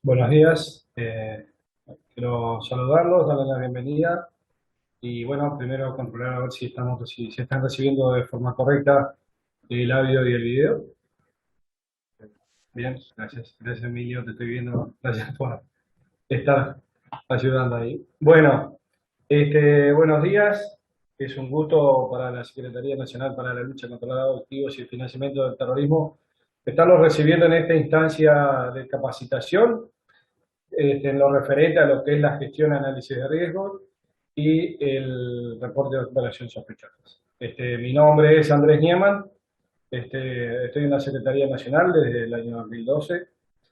Buenos días, quiero saludarlos, darles la bienvenida y bueno, primero controlar a ver si están recibiendo de forma correcta el audio y el video. Bien, gracias Emilio, te estoy viendo, gracias por estar ayudando ahí. Bueno, buenos días, es un gusto para la Secretaría Nacional para la Lucha contra los Adictivos y el Financiamiento del Terrorismo estarlos recibiendo en esta instancia de capacitación en lo referente a lo que es la gestión, análisis de riesgos y el reporte de operaciones sospechosas. Mi nombre es Andrés Nieman, estoy en la Secretaría Nacional desde el año 2012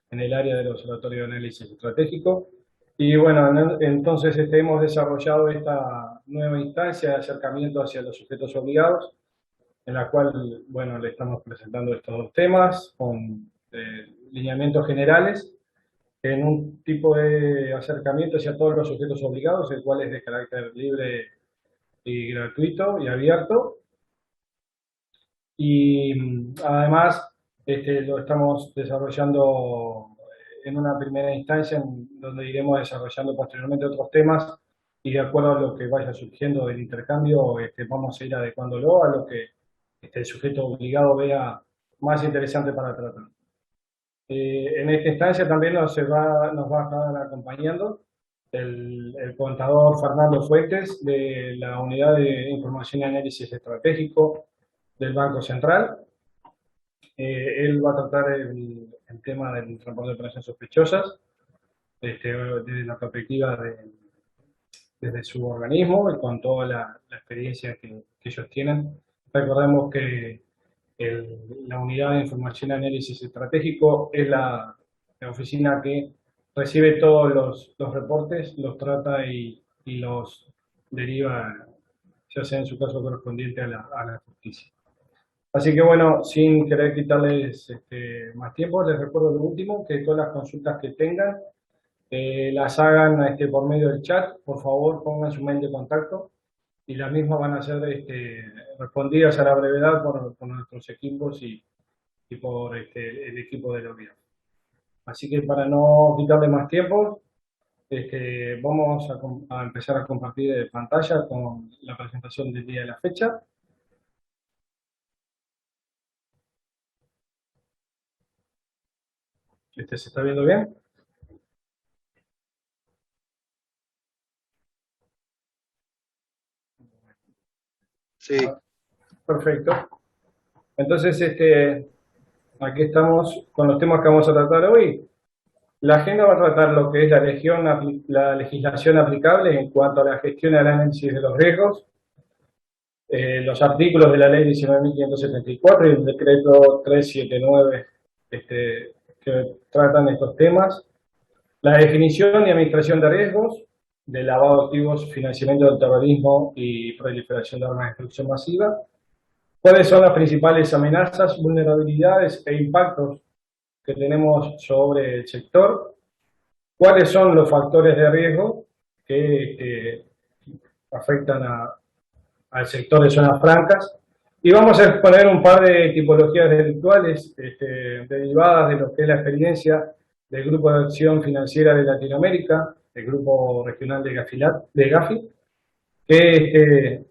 en el área del Observatorio de Análisis Estratégico. Y bueno, entonces hemos desarrollado esta nueva instancia de acercamiento hacia los sujetos obligados, en la cual, bueno, le estamos presentando estos dos temas con lineamientos generales en un tipo de acercamiento hacia todos los sujetos obligados, el cual es de carácter libre y gratuito y abierto. Y además lo estamos desarrollando en una primera instancia, en donde iremos desarrollando posteriormente otros temas y de acuerdo a lo que vaya surgiendo del intercambio, vamos a ir adecuándolo a lo que el sujeto obligado vea más interesante para tratar. En esta instancia también nos va a estar acompañando el contador Fernando Fuentes de la Unidad de Información y Análisis Estratégico del Banco Central. Él va a tratar el tema del reporte de operaciones sospechosas desde la perspectiva desde su organismo y con toda la experiencia que ellos tienen. Recordemos que la unidad de información y análisis estratégico es la oficina que recibe todos los reportes, los trata y los deriva, ya sea en su caso correspondiente a la justicia. Así que bueno, sin querer quitarles más tiempo, les recuerdo lo último, que todas las consultas que tengan las hagan por medio del chat. Por favor, pongan su mail de contacto y las mismas van a ser respondidas a la brevedad por nuestros equipos y por el equipo de la unidad. Así que para no quitarle más tiempo, vamos a empezar a compartir pantalla con la presentación del día de la fecha. ¿Se está viendo bien? Sí. Perfecto. Entonces, aquí estamos con los temas que vamos a tratar hoy. La agenda va a tratar lo que es la legislación aplicable en cuanto a la gestión y el análisis de los riesgos, los artículos de la ley 19.574 y el decreto 379 que tratan estos temas, la definición y administración de riesgos, de lavado de activos, financiamiento del terrorismo y proliferación de armas de destrucción masiva, cuáles son las principales amenazas, vulnerabilidades e impactos que tenemos sobre el sector, cuáles son los factores de riesgo que afectan al sector de zonas francas, y vamos a exponer un par de tipologías delictuales derivadas de lo que es la experiencia del Grupo de Acción Financiera de Latinoamérica, el Grupo Regional de Gafi, que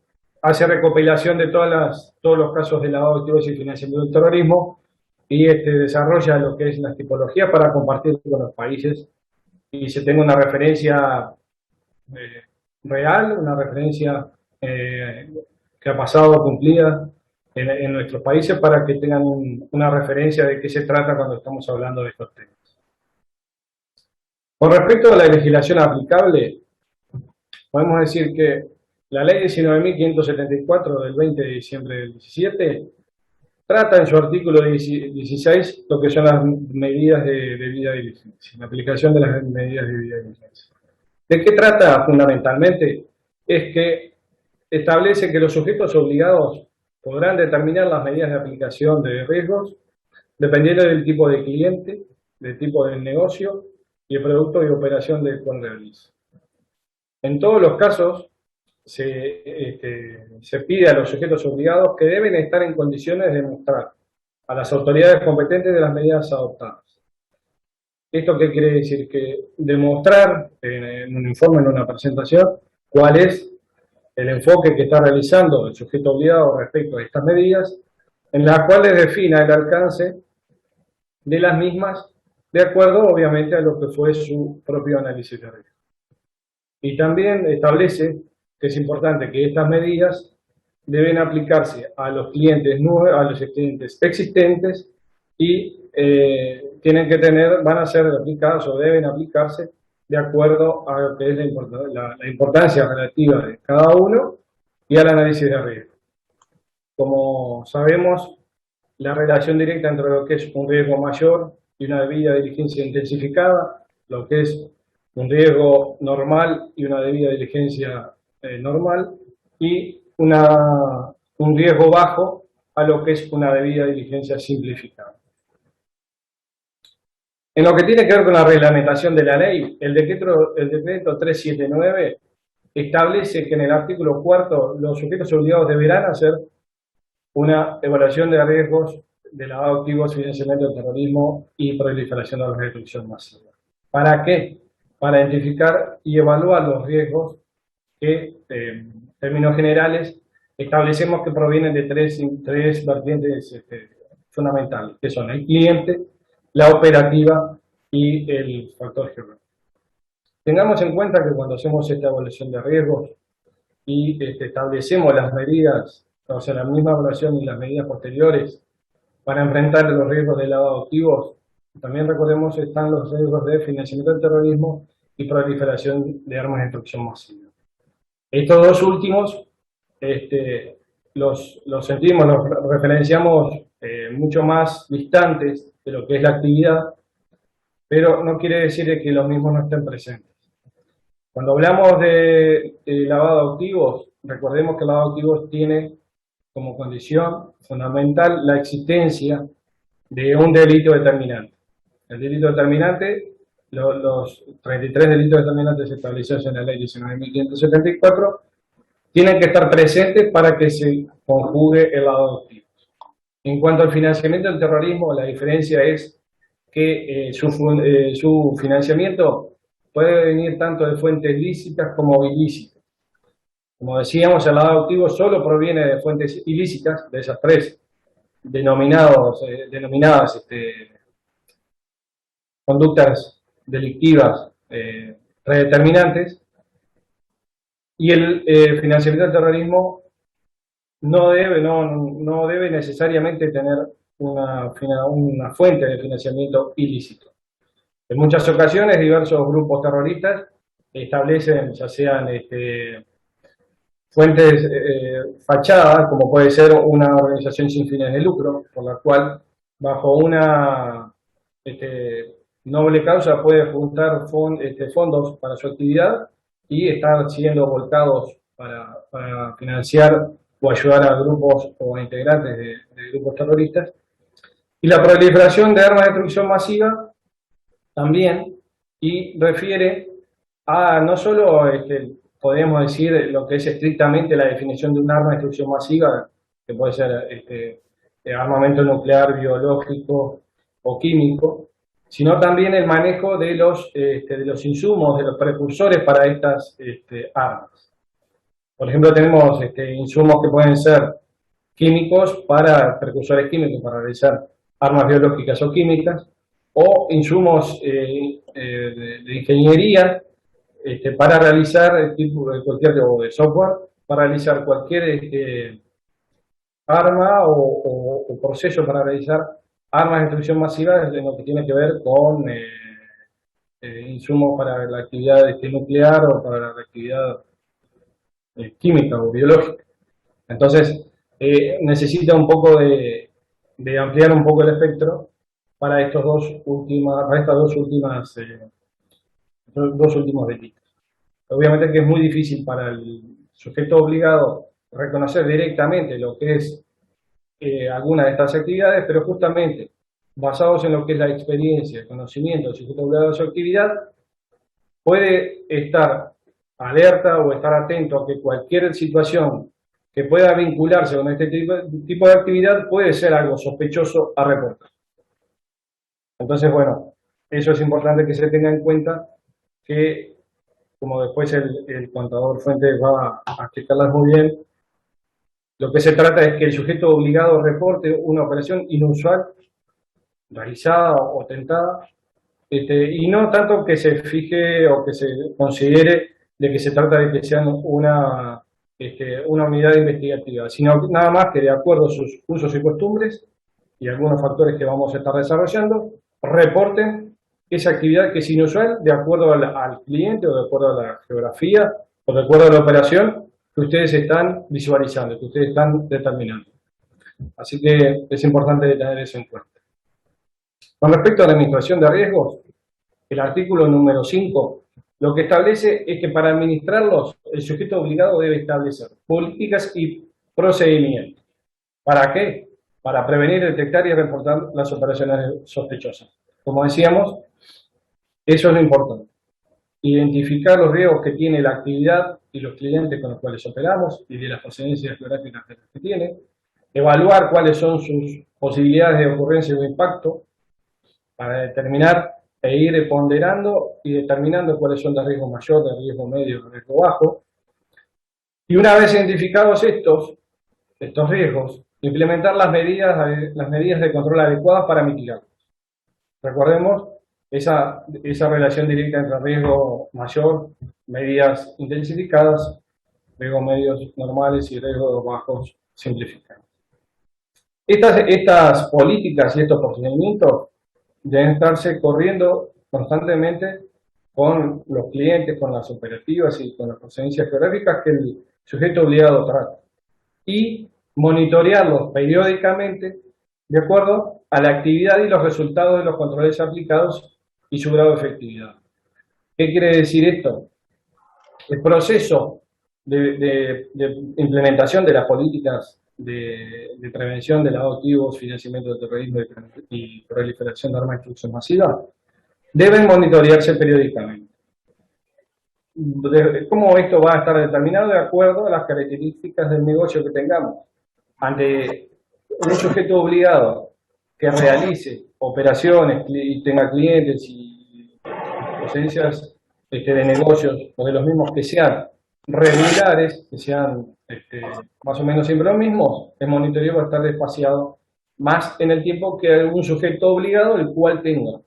hace recopilación de todos los casos de lavado de activos y financiamiento del terrorismo y desarrolla lo que es la tipología para compartir con los países y se tenga una referencia eh, real, una referencia que ha pasado cumplida en nuestros países para que tengan una referencia de qué se trata cuando estamos hablando de estos temas. Con respecto a la legislación aplicable, podemos decir que la ley 19.574 del 20 de diciembre del 17 trata en su artículo 16 lo que son las medidas de debida diligencia, la aplicación de las medidas de debida diligencia. ¿De qué trata fundamentalmente? Es que establece que los sujetos obligados podrán determinar las medidas de aplicación de riesgos dependiendo del tipo de cliente, del tipo de negocio y el producto y operación del cual realiza. En todos los casos, se pide a los sujetos obligados que deben estar en condiciones de mostrar a las autoridades competentes de las medidas adoptadas. ¿Esto qué quiere decir? Que demostrar en un informe, en una presentación, cuál es el enfoque que está realizando el sujeto obligado respecto a estas medidas, en las cuales defina el alcance de las mismas, de acuerdo obviamente a lo que fue su propio análisis de riesgo. Y también establece que es importante que estas medidas deben aplicarse a los clientes nuevos, a los clientes existentes y van a ser aplicadas o deben aplicarse de acuerdo a lo que es la importancia relativa de cada uno y al análisis de riesgo. Como sabemos, la relación directa entre lo que es un riesgo mayor y una debida diligencia intensificada, lo que es un riesgo normal y una debida diligencia normal, y un riesgo bajo a lo que es una debida diligencia simplificada. En lo que tiene que ver con la reglamentación de la ley, el decreto 379 establece que en el artículo 4 los sujetos obligados deberán hacer una evaluación de riesgos de lavado de activos, financiamiento del terrorismo y proliferación de la destrucción masiva. ¿Para qué? Para identificar y evaluar los riesgos que, en términos generales, establecemos que provienen de tres vertientes fundamentales, que son el cliente, la operativa y el factor geográfico. Tengamos en cuenta que cuando hacemos esta evaluación de riesgos y establecemos las medidas, o sea, la misma evaluación y las medidas posteriores para enfrentar los riesgos de lavado de activos, también recordemos están los riesgos de financiamiento del terrorismo y proliferación de armas de destrucción masiva. Estos dos últimos los sentimos, los referenciamos mucho más distantes de lo que es la actividad, pero no quiere decir que los mismos no estén presentes. Cuando hablamos de lavado de activos, recordemos que el lavado de activos tiene como condición fundamental la existencia de un delito determinante. El delito determinante, los 33 delitos determinantes establecidos en la ley 19.574, tienen que estar presentes para que se conjugue el lavado de activos. En cuanto al financiamiento del terrorismo, la diferencia es que su financiamiento puede venir tanto de fuentes lícitas como ilícitas. Como decíamos, el lavado de activos solo proviene de fuentes ilícitas, de esas tres denominadas conductas delictivas predeterminantes, y el financiamiento del terrorismo no debe necesariamente tener una fuente de financiamiento ilícito. En muchas ocasiones diversos grupos terroristas establecen, ya sean fuentes fachadas, como puede ser una organización sin fines de lucro, por la cual bajo una noble causa puede juntar fondos para su actividad y estar siendo volcados para financiar o ayudar a grupos o a integrantes de grupos terroristas. Y la proliferación de armas de destrucción masiva también, y refiere a no solo, podríamos decir, lo que es estrictamente la definición de un arma de destrucción masiva, que puede ser armamento nuclear, biológico o químico, sino también el manejo de los insumos, de los precursores para estas armas. Por ejemplo, tenemos insumos que pueden ser químicos precursores químicos para realizar armas biológicas o químicas, o insumos de ingeniería para realizar cualquier tipo de software, para realizar cualquier arma o proceso para realizar armas de destrucción masiva, desde lo que tiene que ver con insumos para la actividad nuclear o para la actividad química o biológica. Entonces, necesita un poco de ampliar un poco el espectro para estos dos últimos delitos. Obviamente que es muy difícil para el sujeto obligado reconocer directamente lo que es alguna de estas actividades, pero justamente basados en lo que es la experiencia, el conocimiento del sujeto obligado de su actividad, puede estar alerta o estar atento a que cualquier situación que pueda vincularse con este tipo de actividad puede ser algo sospechoso a reportar. Entonces, bueno, eso es importante que se tenga en cuenta, que como después el contador Fuentes va a explicarlas muy bien, lo que se trata es que el sujeto obligado reporte una operación inusual, realizada o tentada, y no tanto que se fije o que se considere de que se trata de que sean una unidad investigativa, sino nada más que de acuerdo a sus usos y costumbres y algunos factores que vamos a estar desarrollando, reporten esa actividad que es inusual de acuerdo al cliente o de acuerdo a la geografía o de acuerdo a la operación que ustedes están visualizando, que ustedes están determinando. Así que es importante tener eso en cuenta. Con respecto a la administración de riesgos, el artículo número 5 lo que establece es que para administrarlos el sujeto obligado debe establecer políticas y procedimientos. ¿Para qué? Para prevenir, detectar y reportar las operaciones sospechosas. Como decíamos, eso es lo importante. Identificar los riesgos que tiene la actividad y los clientes con los cuales operamos y de las procedencias geográficas que tiene. Evaluar cuáles son sus posibilidades de ocurrencia o impacto para determinar e ir ponderando y determinando cuáles son los riesgos mayores, el riesgo medio, el riesgo bajo. Y una vez identificados estos riesgos, implementar las medidas de control adecuadas para mitigarlos. Recordemos esa relación directa entre riesgo mayor, medidas intensificadas, riesgos medios normales y riesgos bajos simplificados. Estas políticas y estos procedimientos deben estarse corriendo constantemente con los clientes, con las operativas y con las procedencias geográficas que el sujeto obligado trata. Y monitorearlos periódicamente de acuerdo a la actividad y los resultados de los controles aplicados y su grado de efectividad. ¿Qué quiere decir esto? El proceso de implementación de las políticas de prevención de lavado de activos, financiamiento del terrorismo y proliferación de armas de destrucción masiva deben monitorearse periódicamente. ¿Cómo esto va a estar determinado? De acuerdo a las características del negocio que tengamos. Ante un sujeto obligado que realice operaciones y tenga clientes y procedencias de negocios o de los mismos que sean regulares, que sean más o menos siempre los mismos, el monitoreo va a estar despaciado más en el tiempo que algún sujeto obligado, el cual tenga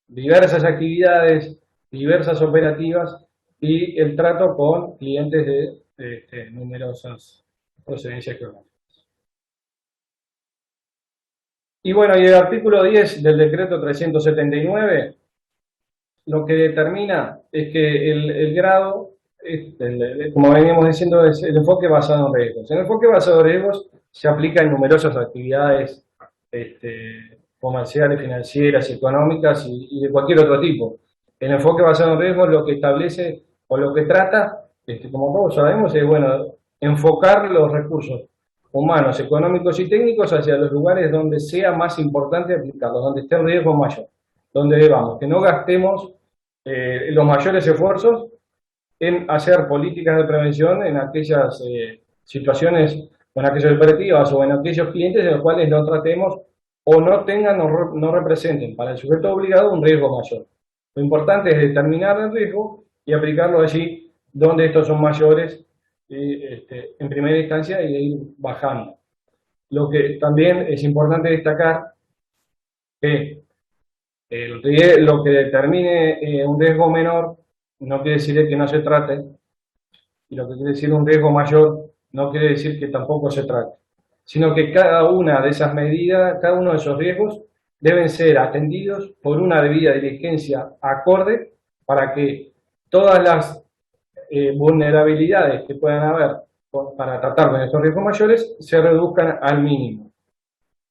diversas actividades, diversas operativas y el trato con clientes de numerosas procedencias geográficas. Y bueno, y el artículo 10 del decreto 379 lo que determina es que el grado, como veníamos diciendo, es el enfoque basado en riesgos. El enfoque basado en riesgos se aplica en numerosas actividades comerciales, financieras, económicas y de cualquier otro tipo. El enfoque basado en riesgos lo que establece o lo que trata, como todos sabemos, es enfocar los recursos humanos, económicos y técnicos hacia los lugares donde sea más importante aplicarlos, donde esté el riesgo mayor, donde debamos que no gastemos los mayores esfuerzos en hacer políticas de prevención en aquellas situaciones o en aquellas operativas o en aquellos clientes en los cuales no tratemos o no tengan o no representen para el sujeto obligado un riesgo mayor. Lo importante es determinar el riesgo y aplicarlo allí donde estos son mayores en primera instancia y de ir bajando. Lo que también es importante destacar que lo que determine un riesgo menor no quiere decir que no se trate, y lo que quiere decir un riesgo mayor no quiere decir que tampoco se trate, sino que cada una de esas medidas, cada uno de esos riesgos deben ser atendidos por una debida diligencia acorde para que todas las vulnerabilidades que puedan haber para tratar con estos riesgos mayores se reduzcan al mínimo.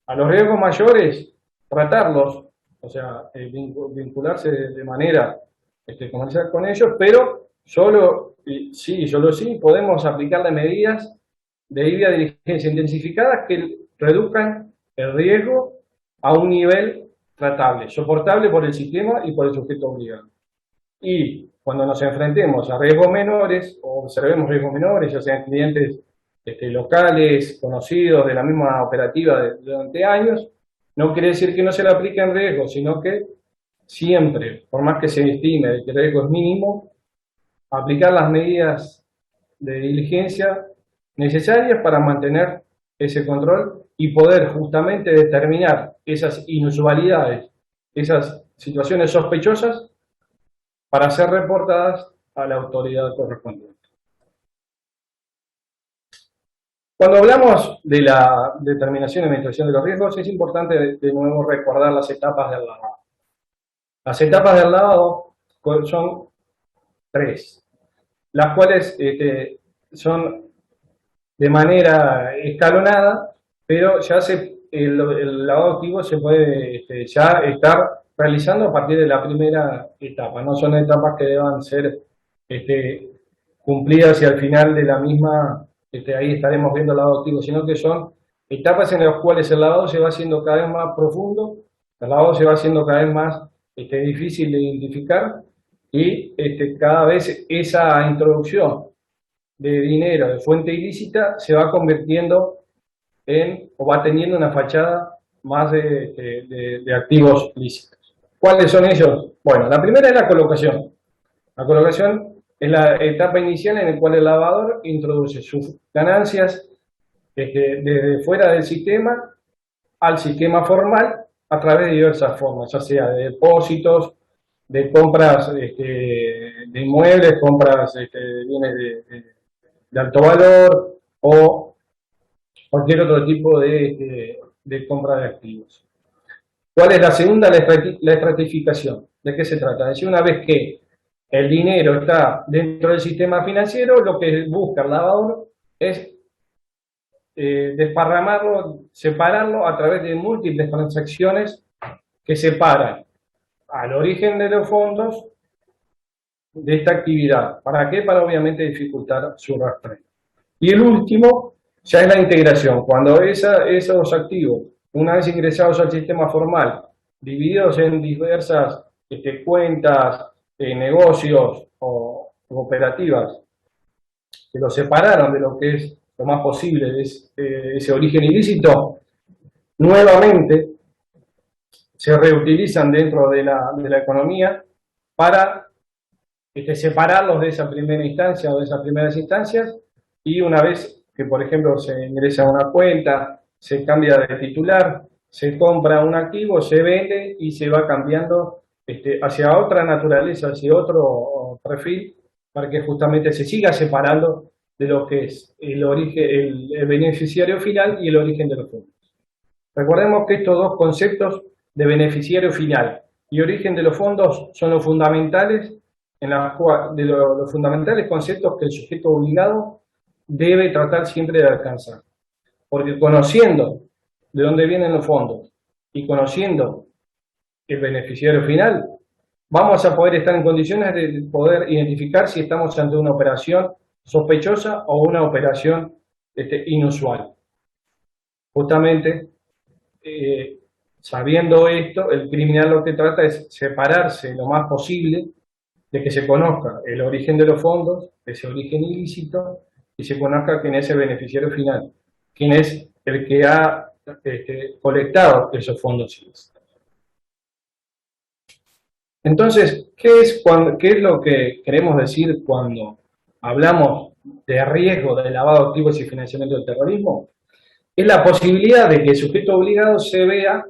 A los riesgos mayores, tratarlos, o sea, vincularse de manera comercial con ellos, pero solo sí podemos aplicarle medidas de debida diligencia intensificadas que reduzcan el riesgo a un nivel tratable, soportable por el sistema y por el sujeto obligado. Y cuando nos enfrentemos a riesgos menores, o observemos riesgos menores, ya sean clientes locales, conocidos de la misma operativa durante años, no quiere decir que no se le apliquen riesgos, sino que siempre, por más que se estime que el riesgo es mínimo, aplicar las medidas de diligencia necesarias para mantener ese control y poder justamente determinar esas inusualidades, esas situaciones sospechosas para ser reportadas a la autoridad correspondiente. Cuando hablamos de la determinación y administración de los riesgos, es importante de nuevo recordar las etapas del lavado. Las etapas del lavado son tres, las cuales son de manera escalonada, pero ya el lavado activo se puede ya estar realizando a partir de la primera etapa. No son etapas que deban ser cumplidas y al final de la misma ahí estaremos viendo el lavado activo, sino que son etapas en las cuales el lavado se va haciendo cada vez más profundo, el lavado se va haciendo cada vez más difícil de identificar y cada vez esa introducción de dinero de fuente ilícita se va convirtiendo en, o va teniendo una fachada más de activos lícitos. ¿Cuáles son ellos? Bueno, la primera es la colocación. La colocación es la etapa inicial en la cual el lavador introduce sus ganancias desde fuera del sistema al sistema formal a través de diversas formas, ya sea de depósitos, de compras de inmuebles, compras de bienes de alto valor o cualquier otro tipo de compra de activos. ¿Cuál es la segunda? La estratificación. ¿De qué se trata? Es decir, una vez que el dinero está dentro del sistema financiero, lo que busca el lavador es desparramarlo, separarlo a través de múltiples transacciones que separan al origen de los fondos de esta actividad. ¿Para qué? Para obviamente dificultar su rastreo. Y el último ya es la integración. Cuando esos activos, una vez ingresados al sistema formal, divididos en diversas cuentas, negocios o cooperativas, que los separaron de lo que es lo más posible de ese origen ilícito, nuevamente se reutilizan dentro de la economía para separarlos de esa primera instancia o de esas primeras instancias, y una vez que, por ejemplo, se ingresa a una cuenta, se cambia de titular, se compra un activo, se vende y se va cambiando hacia otra naturaleza, hacia otro perfil, para que justamente se siga separando de lo que es el origen, el beneficiario final y el origen de los fondos. Recordemos que estos dos conceptos de beneficiario final y origen de los fondos son los fundamentales de los fundamentales conceptos que el sujeto obligado debe tratar siempre de alcanzar. Porque conociendo de dónde vienen los fondos y conociendo el beneficiario final, vamos a poder estar en condiciones de poder identificar si estamos ante una operación sospechosa o una operación inusual. Justamente, sabiendo esto, el criminal lo que trata es separarse lo más posible de que se conozca el origen de los fondos, ese origen ilícito, y se conozca quién es el beneficiario final, quién es el que ha colectado esos fondos ilícitos. Entonces, ¿qué es lo que queremos decir cuando hablamos de riesgo de lavado de activos y financiamiento del terrorismo? Es la posibilidad de que el sujeto obligado se vea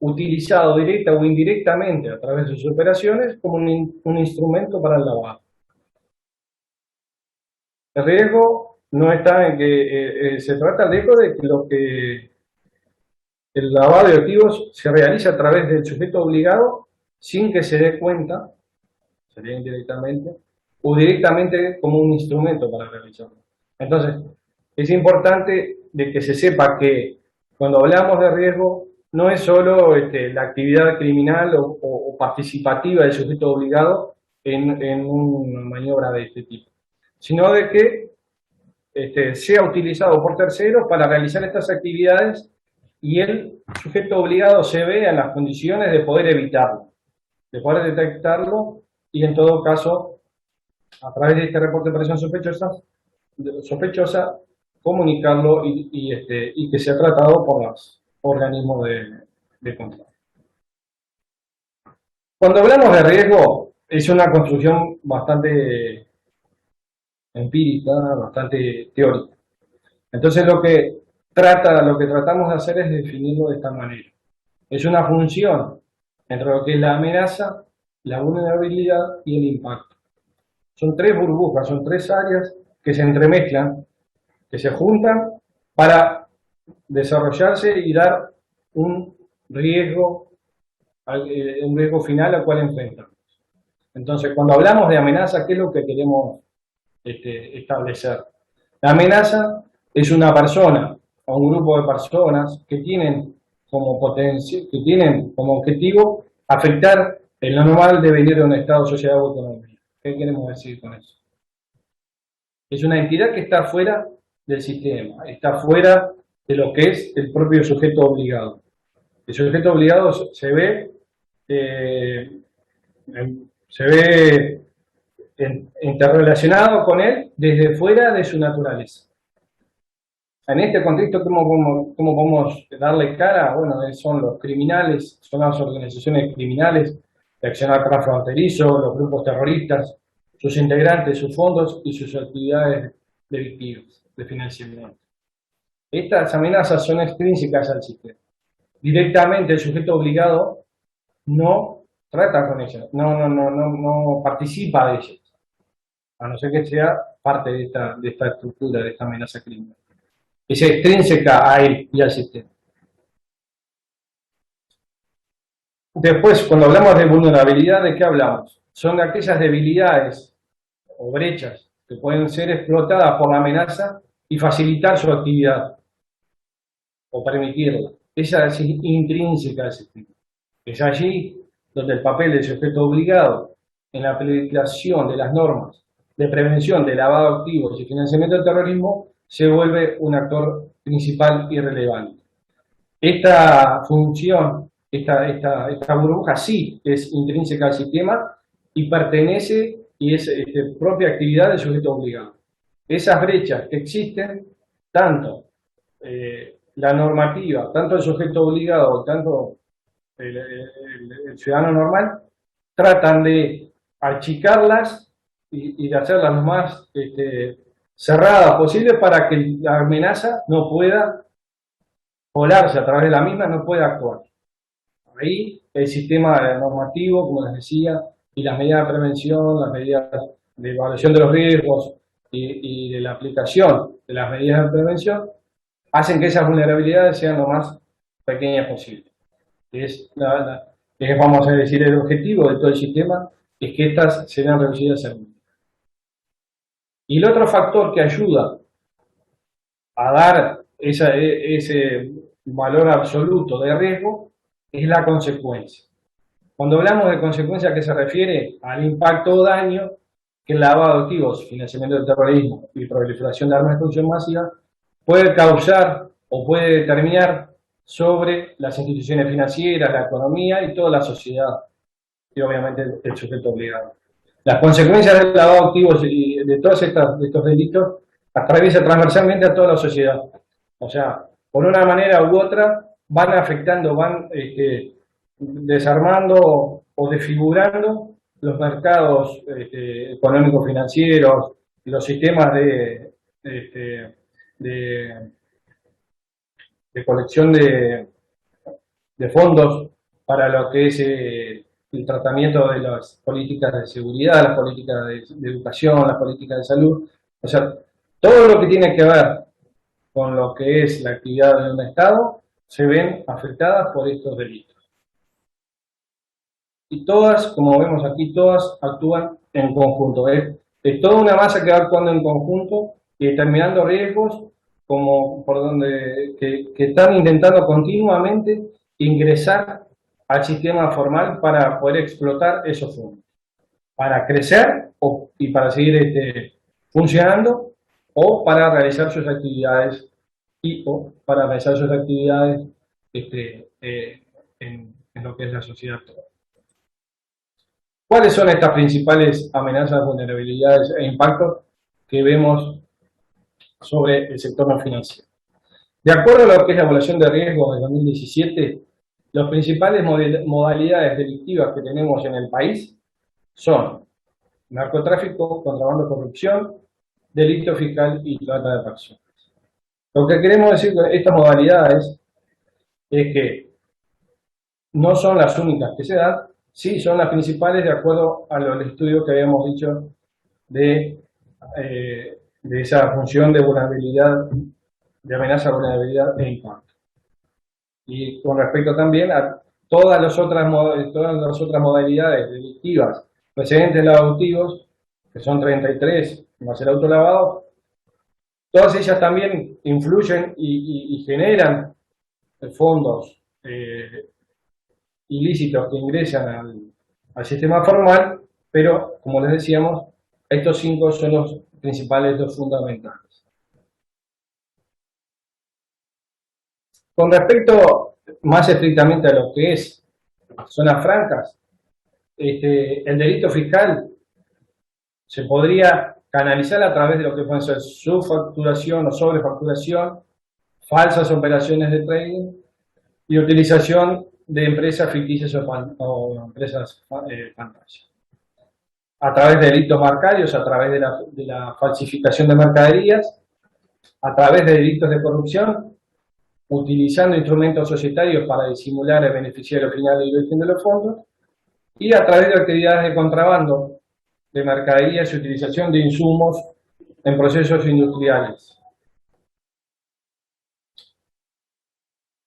utilizado directa o indirectamente a través de sus operaciones como un instrumento para el lavado. El riesgo no está en que se trata de que el lavado de activos se realiza a través del sujeto obligado sin que se dé cuenta, sería indirectamente, o directamente como un instrumento para realizarlo. Entonces, es importante de que se sepa que cuando hablamos de riesgo no es solo la actividad criminal o participativa del sujeto obligado en una maniobra de este tipo, sino de que sea utilizado por terceros para realizar estas actividades y el sujeto obligado se vea en las condiciones de poder evitarlo, de poder detectarlo y en todo caso, a través de este reporte de operación sospechosa, comunicarlo y que sea tratado por los organismos de control. Cuando hablamos de riesgo, es una construcción bastante empírica, bastante teórica. Entonces lo que tratamos de hacer es definirlo de esta manera. Es una función entre lo que es la amenaza, la vulnerabilidad y el impacto. Son tres burbujas, son tres áreas que se entremezclan, que se juntan para desarrollarse y dar un riesgo final al cual enfrentamos. Entonces, cuando hablamos de amenaza, ¿qué es lo que queremos establecer? La amenaza es una persona o un grupo de personas que tienen como objetivo afectar el normal devenir de un Estado, sociedad o economía. ¿Qué queremos decir con eso? Es una entidad que está fuera del sistema, está fuera de lo que es el propio sujeto obligado. El sujeto obligado se ve interrelacionado con él desde fuera de su naturaleza. En este contexto, ¿cómo podemos darle cara? Bueno, son los criminales, son las organizaciones criminales de accionar transfronterizo, los grupos terroristas, sus integrantes, sus fondos y sus actividades delictivas de financiamiento. Estas amenazas son extrínsecas al sistema. Directamente el sujeto obligado no trata con ellas, no participa de ellas, a no ser que sea parte de esta estructura, de esta amenaza criminal. Es extrínseca a él y al sistema. Después, cuando hablamos de vulnerabilidad, ¿de qué hablamos? Son de aquellas debilidades o brechas que pueden ser explotadas por la amenaza y facilitar su actividad o permitirla. Esa es intrínseca al sistema. Es allí donde el papel del sujeto obligado en la aplicación de las normas de prevención de lavado de activos y financiamiento del terrorismo se vuelve un actor principal y relevante. Esta función, esta burbuja sí es intrínseca al sistema y pertenece y es propia actividad del sujeto obligado. Esas brechas que existen, tanto la normativa, tanto el sujeto obligado, tanto el ciudadano normal, tratan de achicarlas y de hacerlas lo más cerradas posible para que la amenaza no pueda colarse a través de la misma, no pueda actuar. Ahí el sistema normativo, como les decía, y las medidas de prevención, las medidas de evaluación de los riesgos y de la aplicación de las medidas de prevención, hacen que esas vulnerabilidades sean lo más pequeñas posible. Vamos a decir, el objetivo de todo el sistema es que estas sean reducidas al mínimo. Y el otro factor que ayuda a dar ese valor absoluto de riesgo es la consecuencia. Cuando hablamos de consecuencia, ¿a qué se refiere? Al impacto o daño que el lavado de activos, financiamiento del terrorismo y proliferación de armas de destrucción masiva puede causar o puede determinar sobre las instituciones financieras, la economía y toda la sociedad, y obviamente el sujeto obligado. Las consecuencias del lavado de activos y de todos estos delitos atraviesan transversalmente a toda la sociedad. O sea, por una manera u otra van afectando, van desarmando o desfigurando los mercados económicos financieros, los sistemas de colección de fondos para lo que es el tratamiento de las políticas de seguridad, las políticas de educación, las políticas de salud. O sea, todo lo que tiene que ver con lo que es la actividad de un Estado se ven afectadas por estos delitos. Y todas, como vemos aquí, todas actúan en conjunto. Es toda una masa que va actuando en conjunto y determinando riesgos que están intentando continuamente ingresar al sistema formal para poder explotar esos fondos, para crecer y para seguir funcionando o para realizar sus actividades en lo que es la sociedad actual. ¿Cuáles son estas principales amenazas, vulnerabilidades e impactos que vemos sobre el sector no financiero? De acuerdo a lo que es la evaluación de riesgos de 2017, las principales modalidades delictivas que tenemos en el país son narcotráfico, contrabando, corrupción, delito fiscal y trata de personas. Lo que queremos decir con estas modalidades es que no son las únicas que se dan, sí son las principales de acuerdo a los estudios que habíamos dicho de esa función de vulnerabilidad, de amenaza, vulnerabilidad e impacto. Y con respecto también a todas las otras modalidades delictivas precedentes lavautivos, que son 33, más el autolavado, todas ellas también influyen y generan fondos ilícitos que ingresan al sistema formal, pero como les decíamos, estos 5 son los principales, los fundamentales. Con respecto más estrictamente a lo que es zonas francas, el delito fiscal se podría canalizar a través de lo que pueden ser subfacturación o sobrefacturación, falsas operaciones de trading y utilización de empresas ficticias o empresas pantalla. A través de delitos bancarios, a través de la falsificación de mercaderías, a través de delitos de corrupción, utilizando instrumentos societarios para disimular el beneficiario final del origen de los fondos, y a través de actividades de contrabando de mercaderías y utilización de insumos en procesos industriales.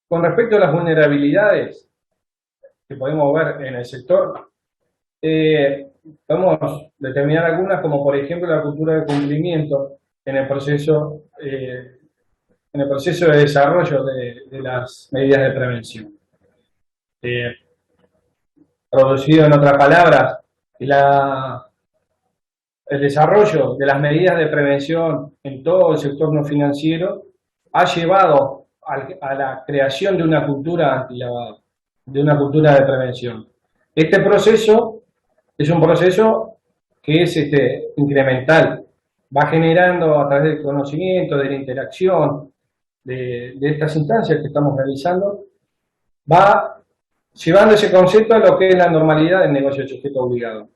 Con respecto a las vulnerabilidades que podemos ver en el sector, podemos determinar algunas, como por ejemplo la cultura de cumplimiento en el proceso de desarrollo de las medidas de prevención. Producido en otras palabras, el desarrollo de las medidas de prevención en todo el sector no financiero ha llevado a la creación de una cultura antilavado, de una cultura de prevención. Este proceso es un proceso que es incremental, va generando a través del conocimiento, de la interacción, de estas instancias que estamos realizando, va llevando ese concepto a lo que es la normalidad del negocio de sujeto obligado.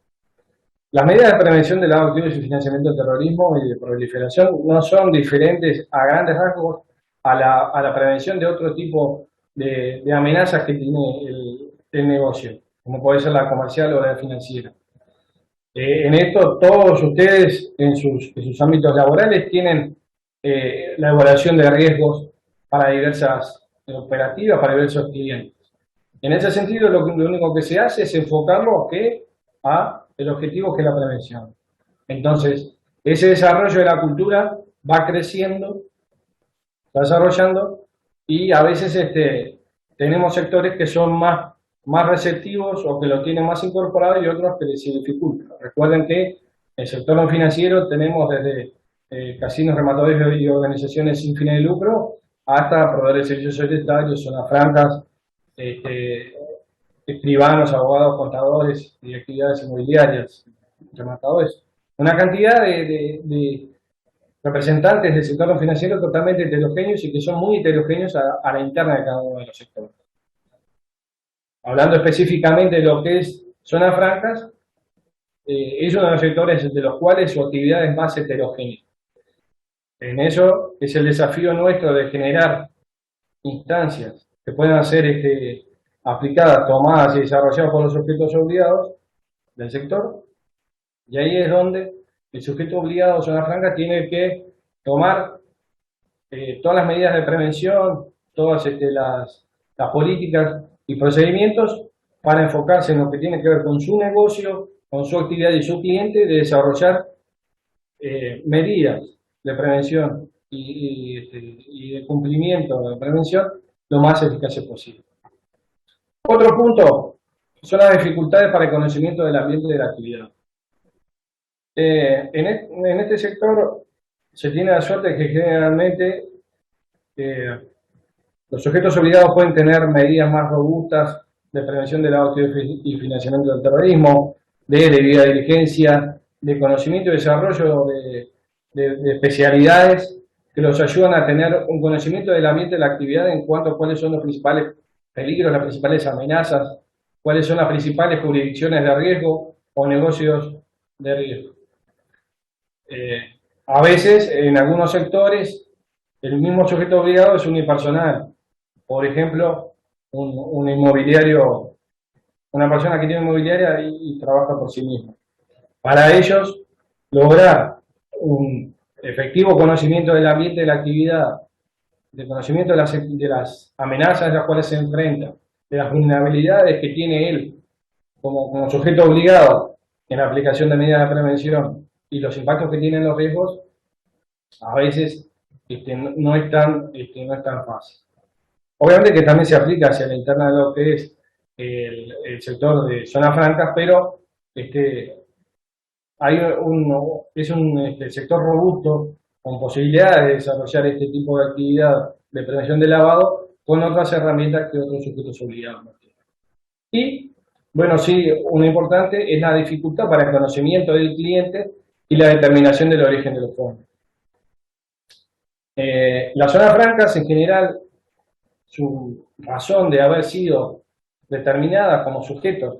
Las medidas de prevención del lavado de activos y financiamiento del terrorismo y de proliferación no son diferentes a grandes rasgos a la prevención de otro tipo de amenazas que tiene el negocio, como puede ser la comercial o la financiera. En esto, todos ustedes en sus ámbitos laborales tienen la evaluación de riesgos para diversas operativas, para diversos clientes. En ese sentido, lo único que se hace es enfocarlo a el objetivo que es la prevención. Entonces, ese desarrollo de la cultura va creciendo, va desarrollando, y a veces tenemos sectores que son más receptivos o que lo tienen más incorporado y otros que les dificulta. Recuerden que en el sector no financiero tenemos desde casinos, rematadores y organizaciones sin fines de lucro hasta proveedores de servicios societarios, zonas francas, escribanos, abogados, contadores y actividades inmobiliarias, rematadores. Una cantidad de representantes del sector no financiero totalmente heterogéneos y que son muy heterogéneos a la interna de cada uno de los sectores. Hablando específicamente de lo que es zonas francas, es uno de los sectores de los cuales su actividad es más heterogénea. En eso es el desafío nuestro de generar instancias que puedan ser aplicadas, tomadas y desarrolladas por los sujetos obligados del sector, y ahí es donde el sujeto obligado de zona franca tiene que tomar todas las medidas de prevención, todas las políticas y procedimientos para enfocarse en lo que tiene que ver con su negocio, con su actividad y su cliente, de desarrollar medidas de prevención y de cumplimiento de prevención lo más eficaces posible. Otro punto son las dificultades para el conocimiento del ambiente de la actividad. En este sector se tiene la suerte de que generalmente los sujetos obligados pueden tener medidas más robustas de prevención del lavado y financiamiento del terrorismo, de debida diligencia, de conocimiento y desarrollo de especialidades que los ayudan a tener un conocimiento del ambiente de la actividad en cuanto a cuáles son los principales peligros, las principales amenazas, cuáles son las principales jurisdicciones de riesgo o negocios de riesgo. A veces, en algunos sectores, el mismo sujeto obligado es unipersonal. Por ejemplo, un inmobiliario, una persona que tiene inmobiliaria y trabaja por sí mismo. Para ellos, lograr un efectivo conocimiento del ambiente de la actividad, de conocimiento de las amenazas a las cuales se enfrenta, de las vulnerabilidades que tiene él como sujeto obligado en la aplicación de medidas de prevención y los impactos que tienen los riesgos, a veces no es tan fácil. Obviamente que también se aplica hacia la interna de lo que es el sector de zonas francas, pero es un sector robusto con posibilidades de desarrollar este tipo de actividad de prevención de lavado con otras herramientas que otros sujetos obligados no tienen. Y, bueno, sí, una importante es la dificultad para el conocimiento del cliente y la determinación del origen de los fondos. Las zonas francas, en general, su razón de haber sido determinadas como sujetos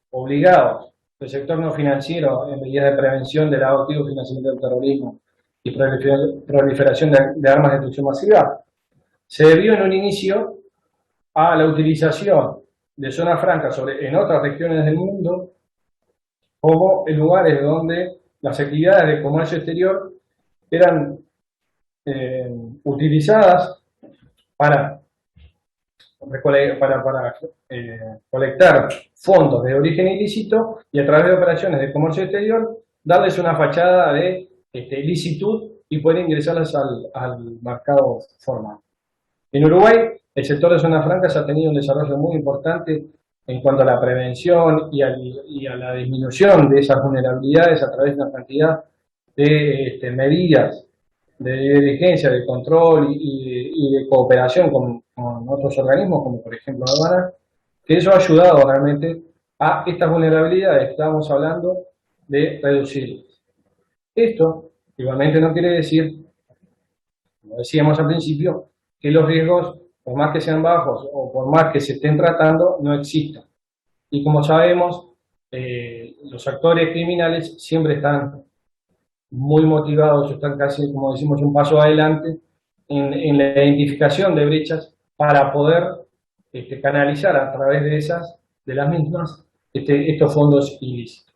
obligados del sector no financiero en medidas de prevención del lavado activo, financiamiento del terrorismo y proliferación de armas de destrucción masiva, se debió en un inicio a la utilización de zonas francas en otras regiones del mundo como en lugares donde las actividades de comercio exterior eran utilizadas para colectar fondos de origen ilícito y a través de operaciones de comercio exterior darles una fachada de licitud y poder ingresarlas al mercado formal. En Uruguay, el sector de zonas francas ha tenido un desarrollo muy importante en cuanto a la prevención y a la disminución de esas vulnerabilidades a través de una cantidad de medidas de diligencia, de control y de cooperación con otros organismos, como por ejemplo la aduana, que eso ha ayudado realmente a estas vulnerabilidades que estábamos hablando de reducirlas. Esto igualmente no quiere decir, como decíamos al principio, que los riesgos, por más que sean bajos o por más que se estén tratando, no existan. Y como sabemos, los actores criminales siempre están muy motivados, están casi, como decimos, un paso adelante en la identificación de brechas para poder canalizar a través de las mismas, estos fondos ilícitos.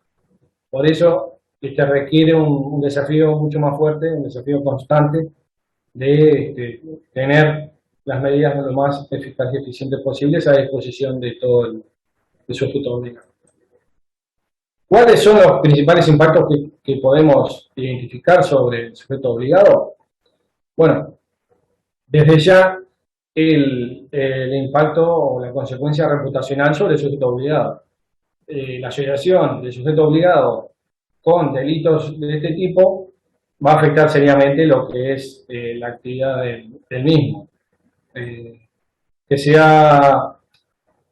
Por eso requiere un desafío mucho más fuerte, un desafío constante de tener las medidas lo más eficaces y eficientes posibles a disposición de todo el sujeto obligado. ¿Cuáles son los principales impactos que podemos identificar sobre el sujeto obligado? Bueno, desde ya el impacto o la consecuencia reputacional sobre el sujeto obligado. La asociación del sujeto obligado con delitos de este tipo va a afectar seriamente lo que es la actividad del mismo. Que sea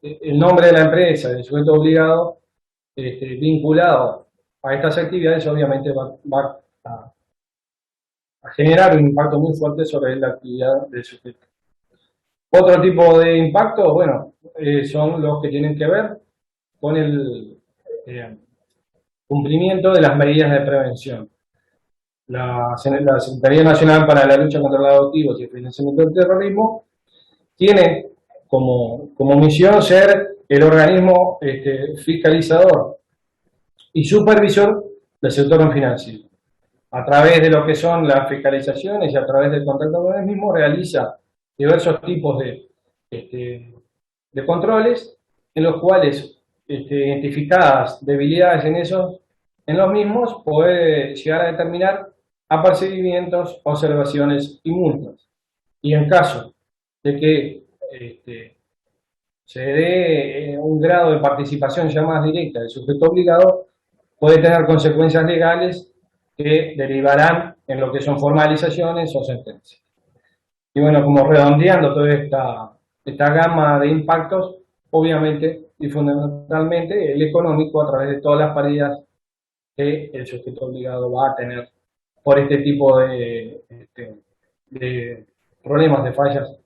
el nombre de la empresa, del sujeto obligado, vinculado a estas actividades, obviamente va a generar un impacto muy fuerte sobre la actividad del sujeto. Otro tipo de impactos, bueno, son los que tienen que ver con el cumplimiento de las medidas de prevención. La Secretaría Nacional para la Lucha contra los Adictivos y el Financiamiento del Terrorismo tiene como misión ser el organismo fiscalizador y supervisor del sector financiero. A través de lo que son las fiscalizaciones y a través del contacto con el mismo, realiza diversos tipos de controles en los cuales, identificadas debilidades en los mismos, puede llegar a determinar apercibimientos, observaciones y multas. Y en caso de que se dé un grado de participación ya más directa del sujeto obligado, puede tener consecuencias legales que derivarán en lo que son formalizaciones o sentencias. Y bueno, como redondeando toda esta gama de impactos, obviamente y fundamentalmente el económico a través de todas las pérdidas que el sujeto obligado va a tener por este tipo de problemas, de fallas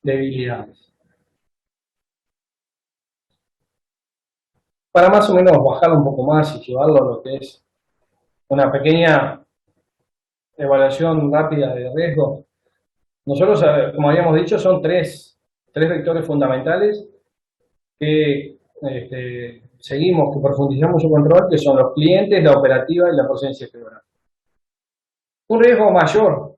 debilidades. Para más o menos bajar un poco más y llevarlo a lo que es una pequeña evaluación rápida de riesgo, nosotros, como habíamos dicho, son tres vectores fundamentales que seguimos, que profundizamos su control, que son los clientes, la operativa y la presencia geográfica. Un riesgo mayor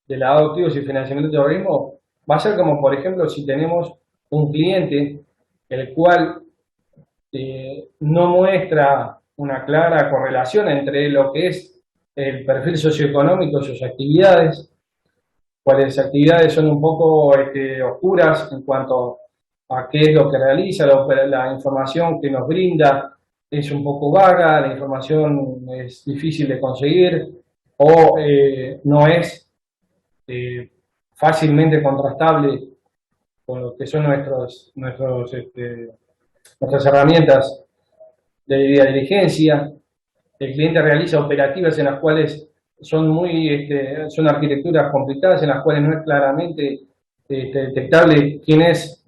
de lavado de activos y financiamiento de terrorismo va a ser como, por ejemplo, si tenemos un cliente el cual no muestra una clara correlación entre lo que es el perfil socioeconómico de sus actividades, cuáles actividades son un poco oscuras en cuanto a qué es lo que realiza, la información que nos brinda es un poco vaga, la información es difícil de conseguir o no es fácilmente contrastable con lo que son nuestras herramientas de diligencia. El cliente realiza operativas en las cuales son son arquitecturas complicadas, en las cuales no es claramente detectable quién es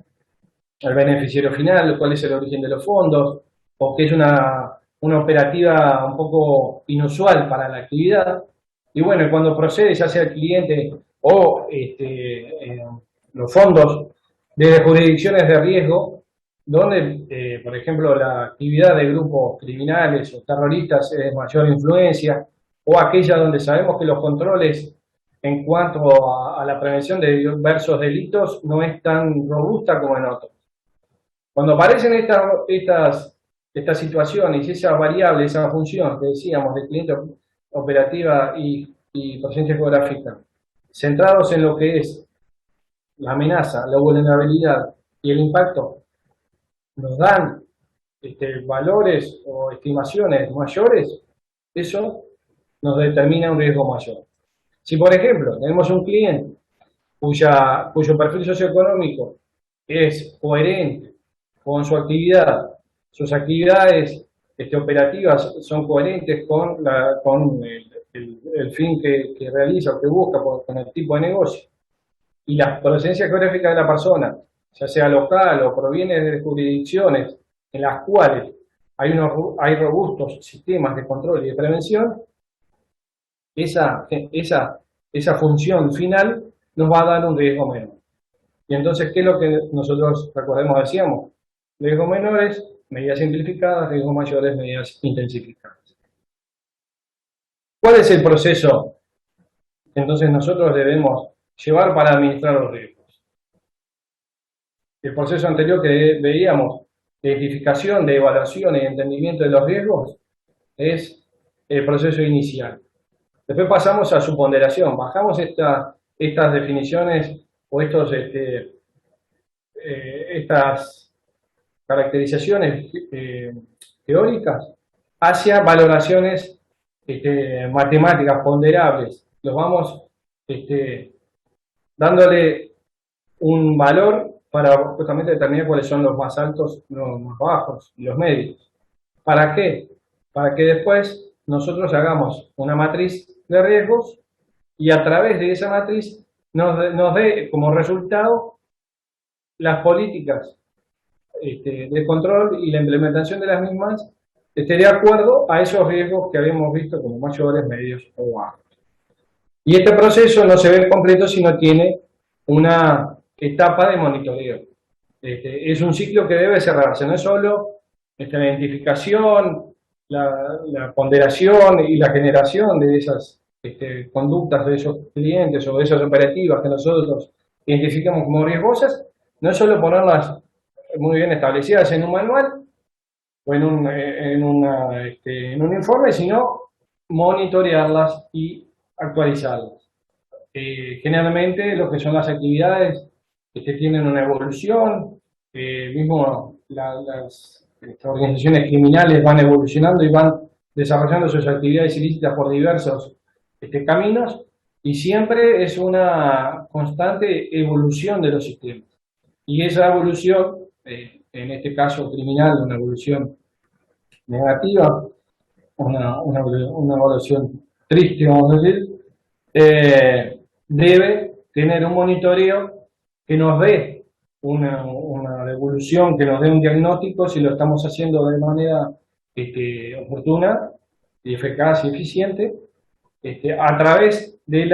el beneficiario final, cuál es el origen de los fondos, o que es una operativa un poco inusual para la actividad. Y bueno, cuando procede, ya sea el cliente o los fondos de jurisdicciones de riesgo, donde, por ejemplo, la actividad de grupos criminales o terroristas es de mayor influencia, o aquella donde sabemos que los controles en cuanto a la prevención de diversos delitos no es tan robusta como en otros. Cuando aparecen estas situaciones y esa variable, esa función que decíamos de cliente operativa y presencia geográfica, centrados en lo que es la amenaza, la vulnerabilidad y el impacto, nos dan valores o estimaciones mayores, eso nos determina un riesgo mayor. Si, por ejemplo, tenemos un cliente cuyo perfil socioeconómico es coherente con su actividad, sus actividades operativas son coherentes con el fin que realiza o que busca con el tipo de negocio, y la presencia geográfica de la persona, ya sea local o proviene de jurisdicciones en las cuales hay robustos sistemas de control y de prevención, esa función final nos va a dar un riesgo menor. Y entonces, ¿qué es lo que nosotros, recordemos, decíamos? Riesgos menores, medidas simplificadas; riesgos mayores, medidas intensificadas. ¿Cuál es el proceso que entonces nosotros debemos llevar para administrar los riesgos? El proceso anterior que veíamos, de identificación, de evaluación y entendimiento de los riesgos, es el proceso inicial. Después pasamos a su ponderación, bajamos estas definiciones o estas caracterizaciones teóricas hacia valoraciones matemáticas ponderables. Los vamos dándole un valor para justamente determinar cuáles son los más altos, los más bajos y los medios. ¿Para qué? Para que después nosotros hagamos una matriz de riesgos y a través de esa matriz nos dé como resultado las políticas de control y la implementación de las mismas de acuerdo a esos riesgos que habíamos visto como mayores, medios o bajos. Y este proceso no se ve completo si no tiene una etapa de monitoreo. Es un ciclo que debe cerrarse, no es solo la identificación, la ponderación y la generación de esas conductas de esos clientes o de esas operativas que nosotros identificamos como riesgosas, no es solo ponerlas muy bien establecidas en un manual o en un informe, sino monitorearlas y actualizarlas. Generalmente lo que son las actividades tienen una evolución, mismo las organizaciones criminales van evolucionando y van desarrollando sus actividades ilícitas por diversos caminos, y siempre es una constante evolución de los sistemas. Y esa evolución, en este caso criminal, una evolución negativa, una evolución triste, vamos a decir, debe tener un monitoreo que nos dé una devolución, que nos dé un diagnóstico si lo estamos haciendo de manera oportuna y eficaz y eficiente, a través de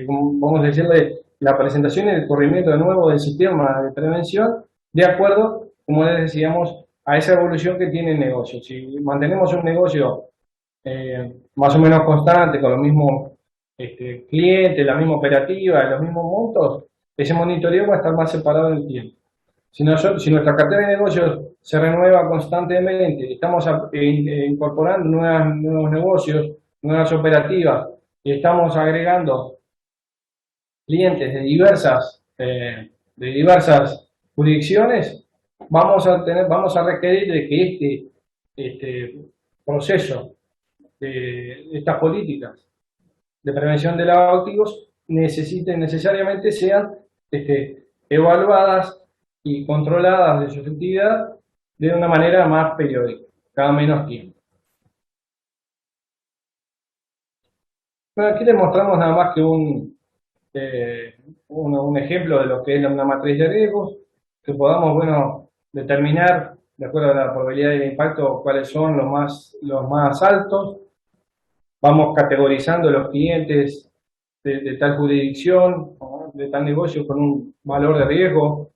vamos a decirle, la presentación y el corrimiento de nuevo del sistema de prevención, de acuerdo, como les decíamos, a esa evolución que tiene el negocio. Si mantenemos un negocio más o menos constante, con los mismos clientes, la misma operativa, los mismos montos, ese monitoreo va a estar más separado en el tiempo. Si nuestra cartera de negocios se renueva constantemente, estamos incorporando nuevos negocios, nuevas operativas, y estamos agregando clientes de diversas jurisdicciones, vamos a requerir de que este proceso de estas políticas de prevención de lavado de activos necesariamente sean evaluadas y controladas de su efectividad de una manera más periódica, cada menos tiempo. Bueno, aquí les mostramos nada más que un ejemplo de lo que es una matriz de riesgos, que podamos, bueno, determinar, de acuerdo a la probabilidad de impacto, cuáles son los más altos. Vamos categorizando los clientes de tal jurisdicción, ¿no?, de tal negocio con un valor de riesgo,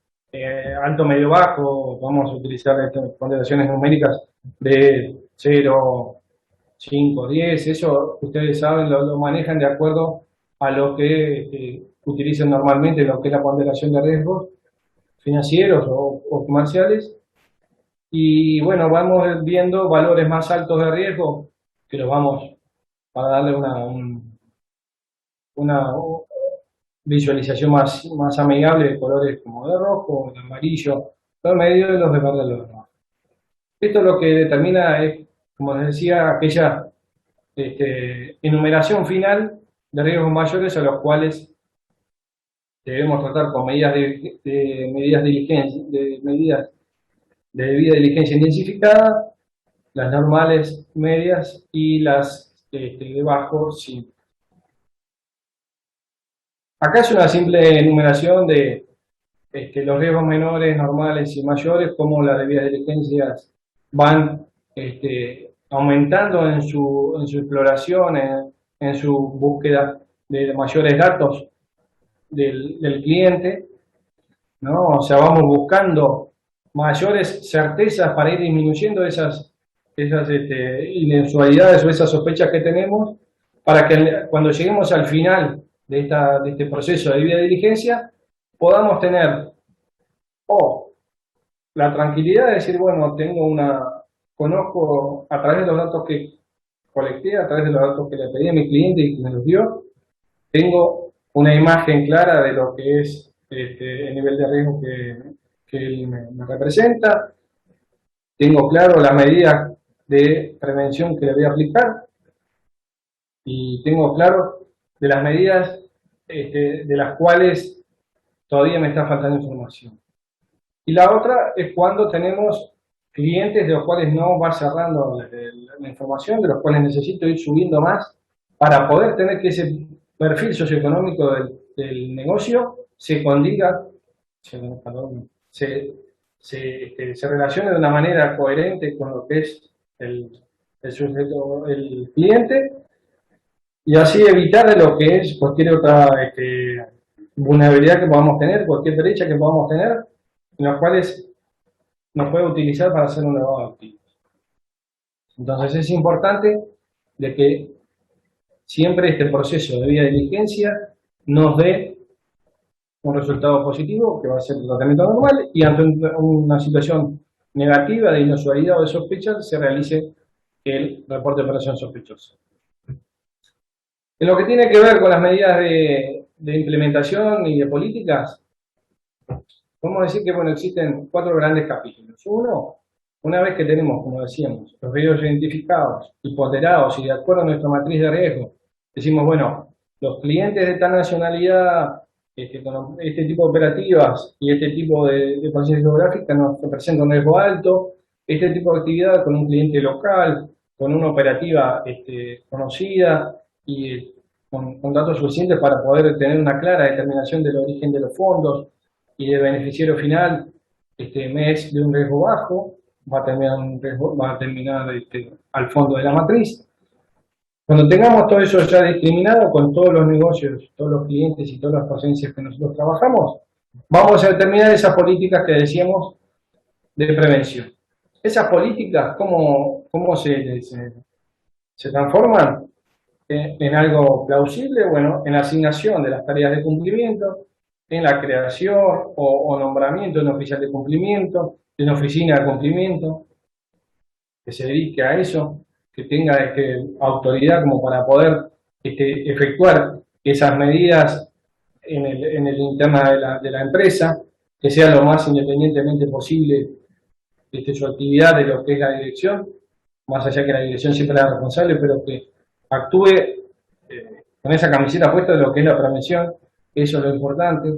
alto, medio, bajo. Vamos a utilizar estas ponderaciones numéricas de 0, 5, 10, eso ustedes saben, lo manejan de acuerdo a lo que utilizan normalmente, lo que es la ponderación de riesgos financieros o comerciales. Y bueno, vamos viendo valores más altos de riesgo, que los vamos para darle una visualización más amigable de colores como de rojo, de amarillo, todo medio de los de verde, los de rojo. Esto lo que determina es, como les decía, aquella enumeración final de riesgos mayores a los cuales debemos tratar con medidas de debida diligencia intensificada, las normales, medias y las de bajo, simple. Acá es una simple enumeración de los riesgos menores, normales y mayores, como las debidas diligencias van aumentando en su exploración, en su búsqueda de mayores datos del cliente, ¿no? O sea, vamos buscando mayores certezas para ir disminuyendo esas inusualidades o esas sospechas que tenemos, para que cuando lleguemos al final de este proceso de debida diligencia podamos tener la tranquilidad de decir, bueno, conozco a través de los datos que colecté, a través de los datos que le pedí a mi cliente y que me los dio, tengo una imagen clara de lo que es el nivel de riesgo que él me representa, tengo claro las medidas de prevención que le voy a aplicar y tengo claro de las medidas de las cuales todavía me está faltando información. Y la otra es cuando tenemos clientes de los cuales no va cerrando la información, de los cuales necesito ir subiendo más para poder tener que ese perfil socioeconómico del negocio se condiga, se relacione de una manera coherente con lo que es el sujeto, el cliente, y así evitar de lo que es cualquier otra vulnerabilidad que podamos tener, cualquier brecha que podamos tener, en las cuales nos puede utilizar para hacer un lavado de activos. Entonces es importante de que siempre este proceso de debida diligencia nos dé un resultado positivo, que va a ser el tratamiento normal, y ante una situación negativa de inusualidad o de sospecha, se realice el reporte de operación sospechosa. En lo que tiene que ver con las medidas de implementación y de políticas, podemos decir que, bueno, existen 4 grandes capítulos. Uno, una vez que tenemos, como decíamos, los riesgos identificados y ponderados y de acuerdo a nuestra matriz de riesgo, decimos, bueno, los clientes de tal nacionalidad, con este tipo de operativas y este tipo de posición geográfica nos representan un riesgo alto, este tipo de actividad con un cliente local, con una operativa conocida y con datos suficientes para poder tener una clara determinación del origen de los fondos, y el beneficiario final me es de un riesgo bajo, va a terminar al fondo de la matriz. Cuando tengamos todo eso ya discriminado con todos los negocios, todos los clientes y todas las potencias que nosotros trabajamos, vamos a determinar esas políticas que decíamos de prevención. Esas políticas, ¿cómo se transforman en algo plausible? Bueno, en la asignación de las tareas de cumplimiento, en la creación o nombramiento de un oficial de cumplimiento, de una oficina de cumplimiento, que se dedique a eso, que tenga autoridad como para poder efectuar esas medidas en el interna de la empresa, que sea lo más independientemente posible su actividad de lo que es la dirección, más allá que la dirección siempre es la responsable, pero que actúe con esa camiseta puesta de lo que es la prevención, eso es lo importante,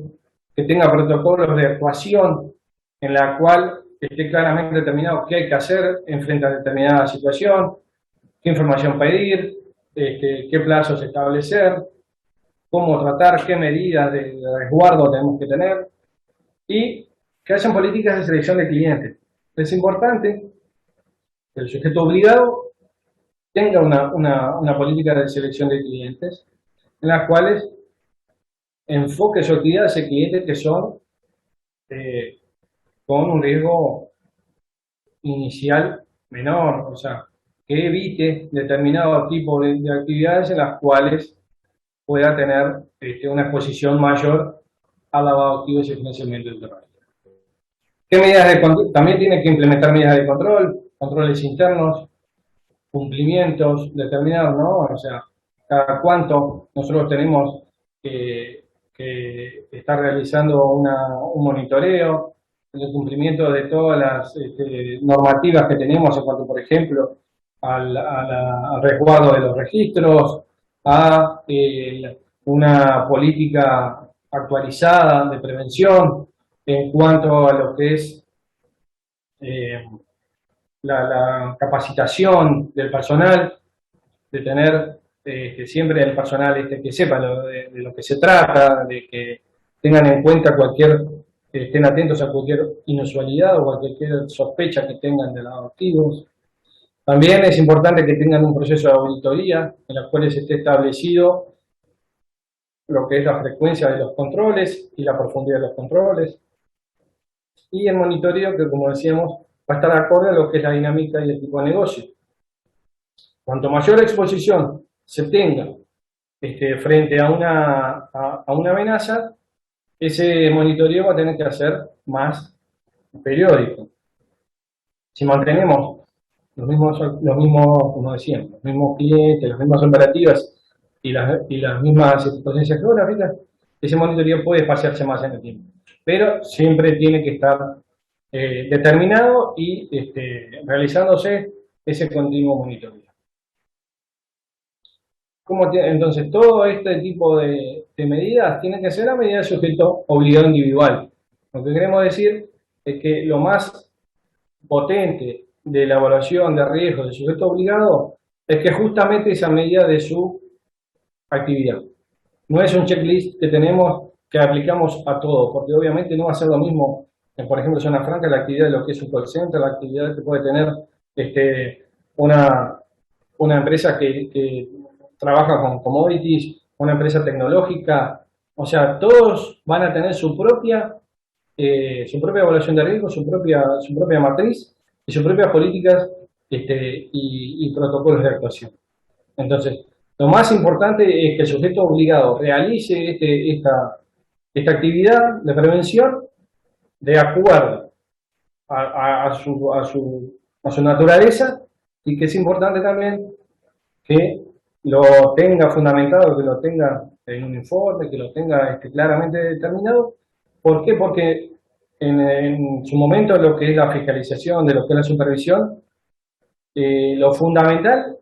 que tenga protocolos de actuación en la cual esté claramente determinado qué hay que hacer en frente a determinada situación, qué información pedir, qué plazos establecer, cómo tratar, qué medidas de resguardo tenemos que tener y que hayan políticas de selección de clientes. Es importante que el sujeto obligado tenga una política de selección de clientes en las cuales enfoque su actividad hacia clientes que son con un riesgo inicial menor, o sea, que evite determinado tipo de actividades en las cuales pueda tener una exposición mayor al lavado de activos y financiamiento del terrorismo. ¿Qué medidas de control? También tiene que implementar medidas de control, controles internos, cumplimientos determinados, ¿no? O sea, cada cuánto nosotros tenemos que estar realizando un monitoreo, el cumplimiento de todas las normativas que tenemos en cuanto, por ejemplo, al resguardo de los registros, a una política actualizada de prevención en cuanto a lo que es la capacitación del personal, de tener siempre el personal que sepa de lo que se trata, de que tengan en cuenta estén atentos a cualquier inusualidad o cualquier sospecha que tengan de los activos. También es importante que tengan un proceso de auditoría en el cual esté establecido lo que es la frecuencia de los controles y la profundidad de los controles. Y el monitoreo que, como decíamos, va a estar acorde a lo que es la dinámica y el tipo de negocio. Cuanto mayor exposición se tenga frente a una amenaza, ese monitoreo va a tener que hacer más periódico. Si mantenemos los mismos, como decíamos, los mismos clientes, las mismas operativas y las mismas circunstancias geográficas, ese monitoreo puede espaciarse más en el tiempo. Pero siempre tiene que estar determinado y realizándose ese continuo monitoreo. Entonces, todo este tipo de medidas tienen que ser a medida del sujeto obligado individual. Lo que queremos decir es que lo más potente de la evaluación de riesgo del sujeto obligado es que justamente esa medida de su actividad. No es un checklist que tenemos que aplicamos a todo, porque obviamente no va a ser lo mismo, por ejemplo, en zona franca, la actividad de lo que es un call center, la actividad que puede tener una empresa que trabaja con commodities, una empresa tecnológica. O sea, todos van a tener su propia evaluación de riesgo, su propia matriz y sus propias políticas y protocolos de actuación. Entonces, lo más importante es que el sujeto obligado realice esta actividad de prevención de acuerdo a su naturaleza, y que es importante también que lo tenga fundamentado, que lo tenga en un informe, que lo tenga claramente determinado. ¿Por qué? Porque en su momento lo que es la fiscalización, de lo que es la supervisión, lo fundamental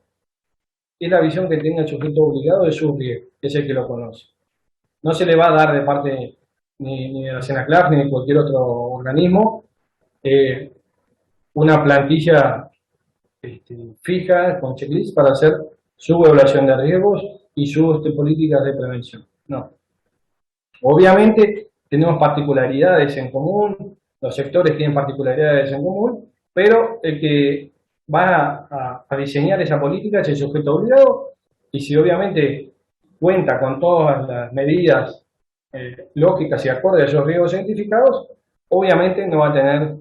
es la visión que tenga el sujeto obligado de su riesgo, que es el que lo conoce. No se le va a dar de parte ni de la SENACLAF ni de cualquier otro organismo una plantilla fija con checklist para hacer su evaluación de riesgos y sus políticas de prevención. No. Obviamente tenemos particularidades en común, los sectores tienen particularidades en común, pero el que va a diseñar esa política es el sujeto obligado, y si obviamente cuenta con todas las medidas lógicas y acordes a esos riesgos identificados, obviamente no va a tener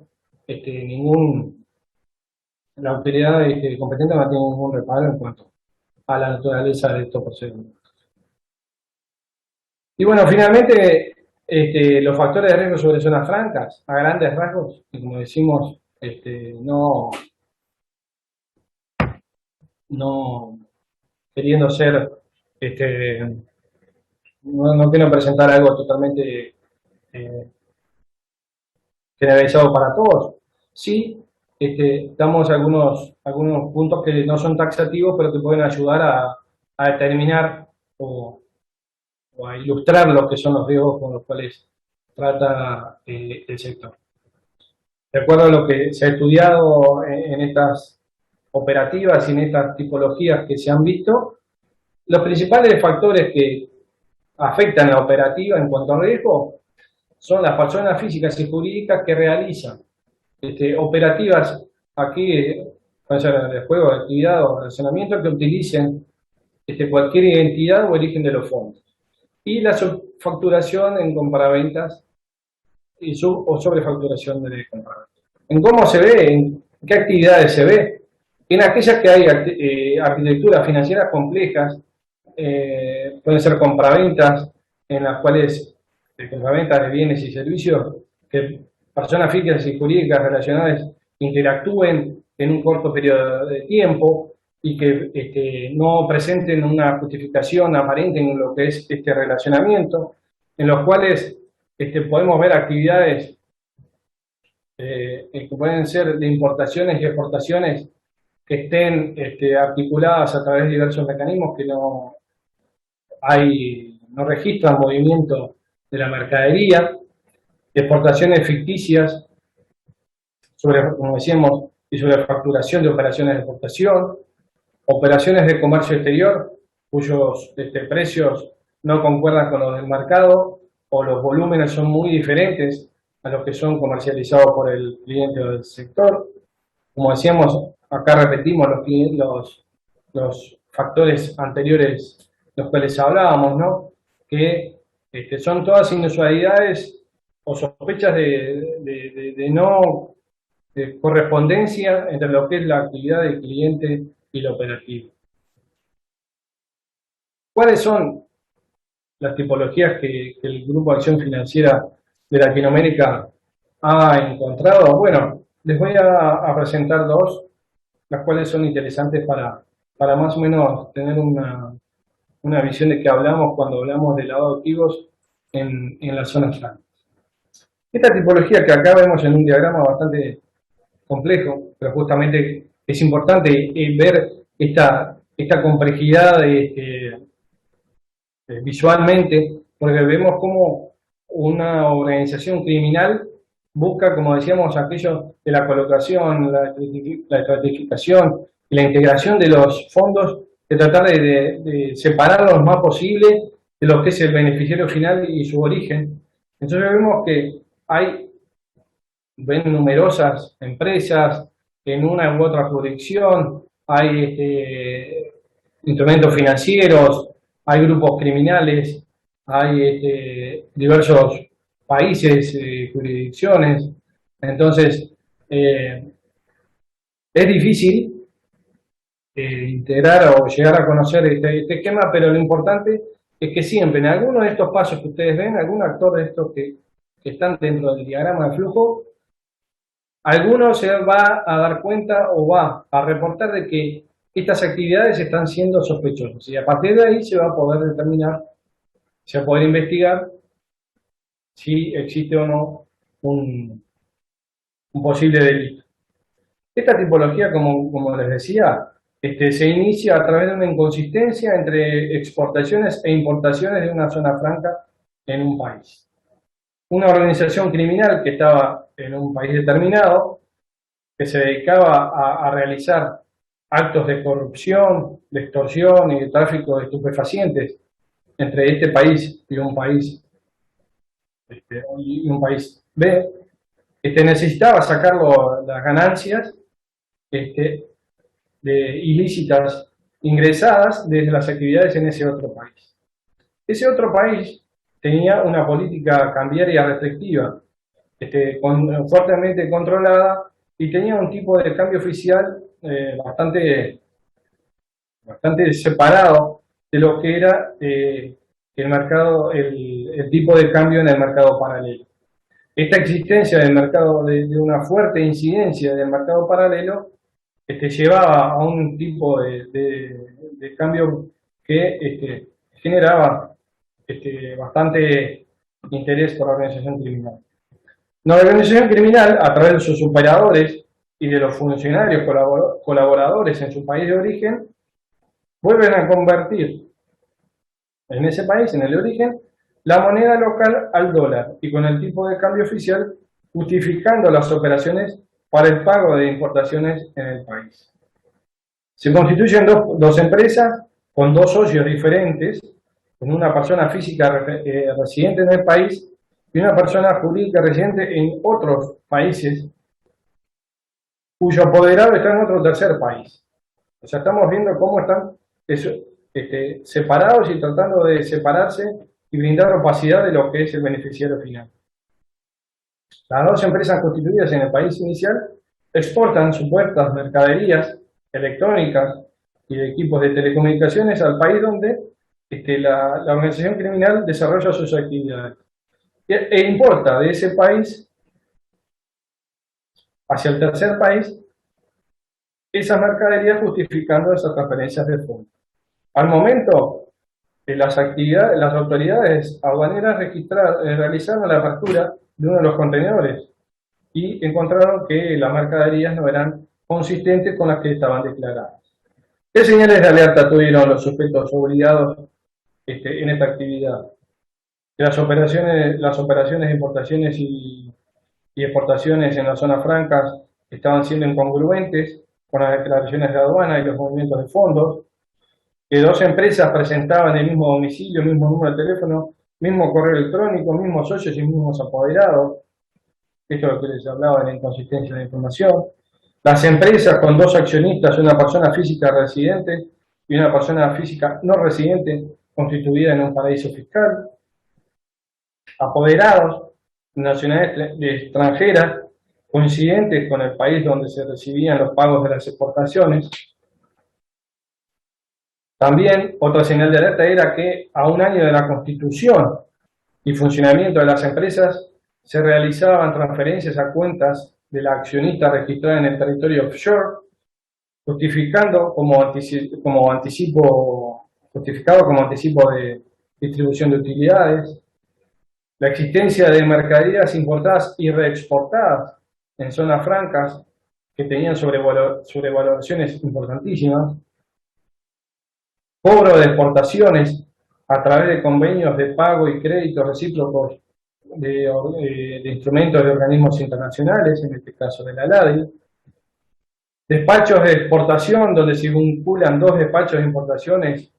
la autoridad competente no va a tener ningún reparo en cuanto a la naturaleza de estos procedimientos. Y bueno, finalmente, los factores de riesgo sobre zonas francas, a grandes rasgos, y como decimos, no queriendo ser, no quiero presentar algo totalmente generalizado para todos. Sí, damos algunos puntos que no son taxativos, pero que pueden ayudar a determinar o a ilustrar lo que son los riesgos con los cuales trata el sector. De acuerdo a lo que se ha estudiado en estas operativas y en estas tipologías que se han visto, los principales factores que afectan la operativa en cuanto a riesgo son las personas físicas y jurídicas que realizan operativas aquí, puede ser de juego, de actividad o relacionamiento, que utilicen cualquier identidad o origen de los fondos. Y la subfacturación en compraventas o sobrefacturación de compraventas. ¿En cómo se ve? ¿En qué actividades se ve? En aquellas que hay arquitecturas financieras complejas, pueden ser compraventas en las cuales compraventas de bienes y servicios que personas físicas y jurídicas relacionadas interactúen en un corto periodo de tiempo y que no presenten una justificación aparente en lo que es este relacionamiento, en los cuales podemos ver actividades que pueden ser de importaciones y exportaciones que estén articuladas a través de diversos mecanismos que no registran movimiento de la mercadería, exportaciones ficticias, como decíamos, y sobre facturación de operaciones de exportación, operaciones de comercio exterior cuyos precios no concuerdan con los del mercado o los volúmenes son muy diferentes a los que son comercializados por el cliente del sector. Como decíamos, acá repetimos los factores anteriores los cuales hablábamos, ¿no? Que son todas inusualidades o sospechas de no correspondencia entre lo que es la actividad del cliente y la operativa. ¿Cuáles son las tipologías que el Grupo de Acción Financiera de Latinoamérica ha encontrado? Bueno, les voy a presentar dos, las cuales son interesantes para más o menos tener una visión de qué hablamos cuando hablamos de lavado de activos en las zonas francas. Esta tipología que acá vemos en un diagrama bastante complejo, pero justamente es importante ver esta complejidad visualmente, porque vemos cómo una organización criminal busca, como decíamos, aquello de la colocación, la estratificación y la integración de los fondos, de tratar de separarlos lo más posible de lo que es el beneficiario final y su origen. Entonces vemos que ven numerosas empresas en una u otra jurisdicción, hay instrumentos financieros, hay grupos criminales, hay diversos países, jurisdicciones. Entonces, es difícil integrar o llegar a conocer este esquema, pero lo importante es que siempre en alguno de estos pasos que ustedes ven, algún actor de estos que están dentro del diagrama de flujo, alguno se va a dar cuenta o va a reportar de que estas actividades están siendo sospechosas y a partir de ahí se va a poder determinar, se va a poder investigar si existe o no un posible delito. Esta tipología, como les decía, se inicia a través de una inconsistencia entre exportaciones e importaciones de una zona franca en un país. Una organización criminal que estaba en un país determinado, que se dedicaba a realizar actos de corrupción, de extorsión y de tráfico de estupefacientes entre este país y un país y un país B, necesitaba sacar las ganancias ilícitas ingresadas desde las actividades en ese otro país. Ese otro país tenía una política cambiaria restrictiva, fuertemente controlada, y tenía un tipo de cambio oficial bastante separado de lo que era el mercado, el tipo de cambio en el mercado paralelo. Esta existencia del mercado, de una fuerte incidencia del mercado paralelo, llevaba a un tipo de cambio que generaba bastante interés por la organización criminal. La organización criminal, a través de sus operadores y de los funcionarios colaboradores en su país de origen, vuelven a convertir en ese país, en el de origen, la moneda local al dólar y con el tipo de cambio oficial, justificando las operaciones para el pago de importaciones en el país. Se constituyen dos empresas con dos socios diferentes, con una persona física residente en el país y una persona jurídica residente en otros países, cuyo apoderado está en otro tercer país. O sea, estamos viendo cómo están separados y tratando de separarse y brindar opacidad de lo que es el beneficiario final. Las dos empresas constituidas en el país inicial exportan supuestas mercaderías electrónicas y de equipos de telecomunicaciones al país donde la organización criminal desarrolla sus actividades. E importa de ese país hacia el tercer país esas mercaderías, justificando esas transferencias de fondos. Al momento, las autoridades aduaneras realizaron la apertura de uno de los contenedores y encontraron que las mercaderías no eran consistentes con las que estaban declaradas. ¿Qué señales de alerta tuvieron los sujetos obligados en esta actividad? Las operaciones de importaciones y exportaciones en las zonas francas estaban siendo incongruentes con las declaraciones de aduana y los movimientos de fondos, que dos empresas presentaban el mismo domicilio, el mismo número de teléfono, mismo correo electrónico, mismos socios y mismos apoderados. Esto es lo que les hablaba de la inconsistencia de la información. Las empresas con dos accionistas, una persona física residente y una persona física no residente, constituida en un paraíso fiscal. Apoderados, nacionalidades extranjeras, coincidentes con el país donde se recibían los pagos de las exportaciones. También, otra señal de alerta era que a un año de la constitución y funcionamiento de las empresas se realizaban transferencias a cuentas de la accionista registrada en el territorio offshore, justificado como anticipo de distribución de utilidades, la existencia de mercaderías importadas y reexportadas en zonas francas que tenían sobrevaloraciones importantísimas, cobro de exportaciones a través de convenios de pago y créditos recíprocos de instrumentos de organismos internacionales, en este caso de la LADI, despachos de exportación donde se vinculan dos despachos de importaciones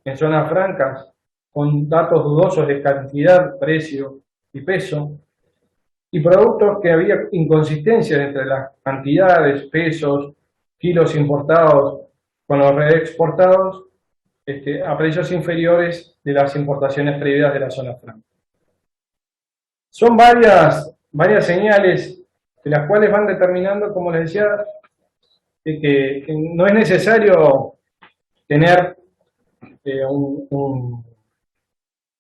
en zonas francas con datos dudosos de cantidad, precio y peso, y productos que había inconsistencia entre las cantidades, pesos, kilos importados con los reexportados a precios inferiores de las importaciones previas de la zona franca. Son varias señales de las cuales van determinando, como les decía, que no es necesario tener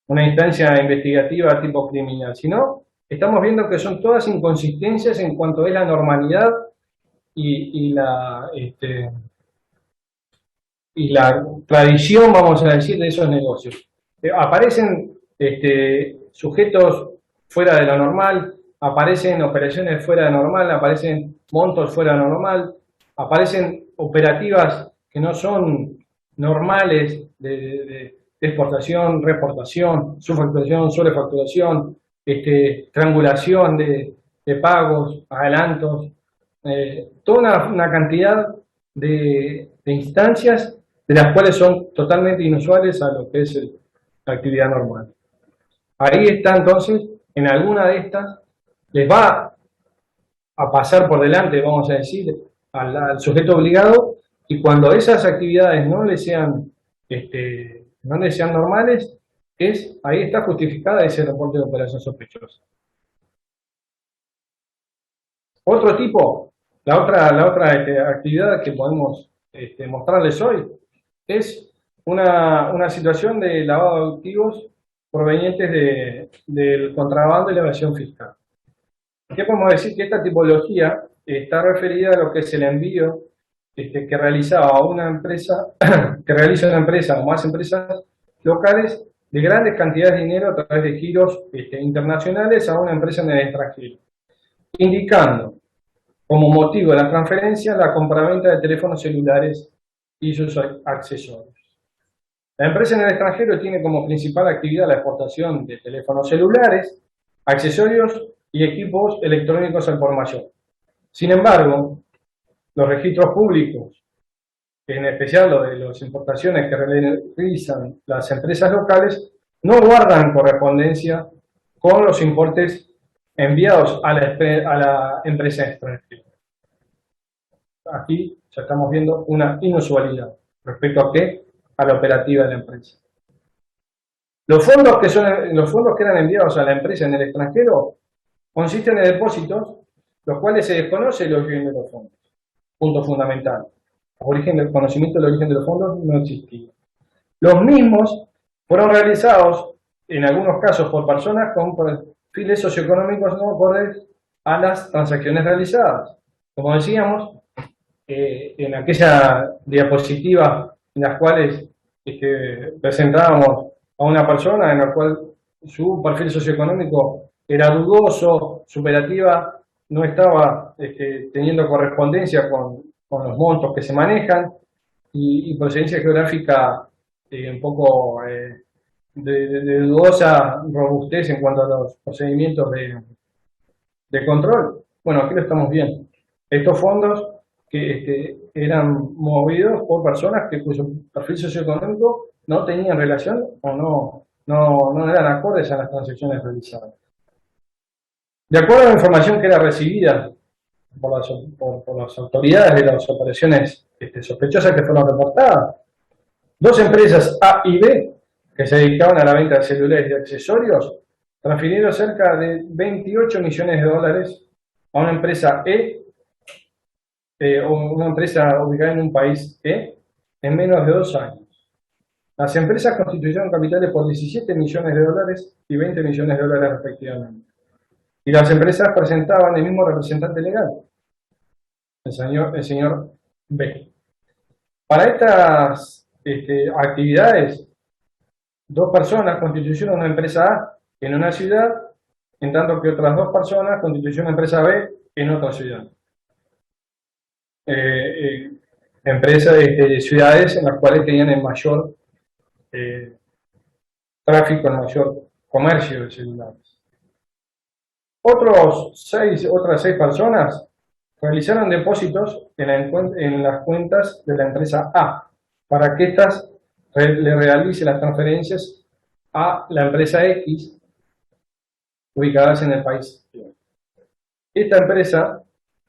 una instancia investigativa tipo criminal, sino estamos viendo que son todas inconsistencias en cuanto a la normalidad y la tradición, vamos a decir, de esos negocios. Aparecen sujetos fuera de lo normal, aparecen operaciones fuera de normal, aparecen montos fuera de normal, aparecen operativas que no son normales de exportación, reexportación, subfacturación, sobrefacturación, triangulación de pagos, adelantos, toda una cantidad de instancias de las cuales son totalmente inusuales a lo que es la actividad normal. Ahí está entonces en alguna de estas les va a pasar por delante, vamos a decir, al sujeto obligado, y cuando esas actividades no le sean normales, ahí está justificada ese reporte de operación sospechosa. Otro tipo, la otra actividad que podemos mostrarles hoy es una situación de lavado de activos provenientes del contrabando y la evasión fiscal. ¿Qué podemos decir? Que esta tipología está referida a lo que es el envío que realizaba una empresa, que realiza una empresa o más empresas locales de grandes cantidades de dinero a través de giros internacionales a una empresa en el extranjero, indicando como motivo de la transferencia la compraventa de teléfonos celulares y sus accesorios. La empresa en el extranjero tiene como principal actividad la exportación de teléfonos celulares, accesorios y equipos electrónicos al por mayor. Sin embargo, los registros públicos, en especial los de las importaciones que realizan las empresas locales, no guardan correspondencia con los importes enviados a la empresa extranjera. Aquí ya estamos viendo una inusualidad. ¿Respecto a qué? A la operativa de la empresa. Los fondos que eran enviados a la empresa en el extranjero consisten en depósitos, los cuales se desconoce el origen de los fondos. Punto fundamental. El conocimiento del origen de los fondos no existía. Los mismos fueron realizados, en algunos casos, por personas con perfiles socioeconómicos no acordes a las transacciones realizadas. Como decíamos, en aquella diapositiva en las cuales presentábamos a una persona en la cual su perfil socioeconómico era dudoso, su operativa no estaba teniendo correspondencia con los montos que se manejan y procedencia geográfica un poco de dudosa robustez en cuanto a los procedimientos de control. Bueno, aquí lo estamos viendo. Estos fondos que eran movidos por personas cuyo perfil socioeconómico no tenían relación o no eran acordes a las transacciones realizadas. De acuerdo a la información que era recibida por las autoridades de las operaciones sospechosas que fueron reportadas, dos empresas A y B, que se dedicaban a la venta de celulares y accesorios, transfirieron cerca de 28 millones de dólares a una empresa una empresa ubicada en un país en menos de 2 años. Las empresas constituyeron capitales por 17 millones de dólares y 20 millones de dólares respectivamente. Y las empresas presentaban el mismo representante legal, el señor B. Para estas actividades, dos personas constituyeron una empresa A en una ciudad, en tanto que otras dos personas constituyeron una empresa B en otra ciudad. Empresas de ciudades en las cuales tenían el mayor tráfico, el mayor comercio de celulares. Otras seis personas realizaron depósitos en las cuentas de la empresa A para que éstas le realice las transferencias a la empresa X ubicadas en el país. Esta empresa,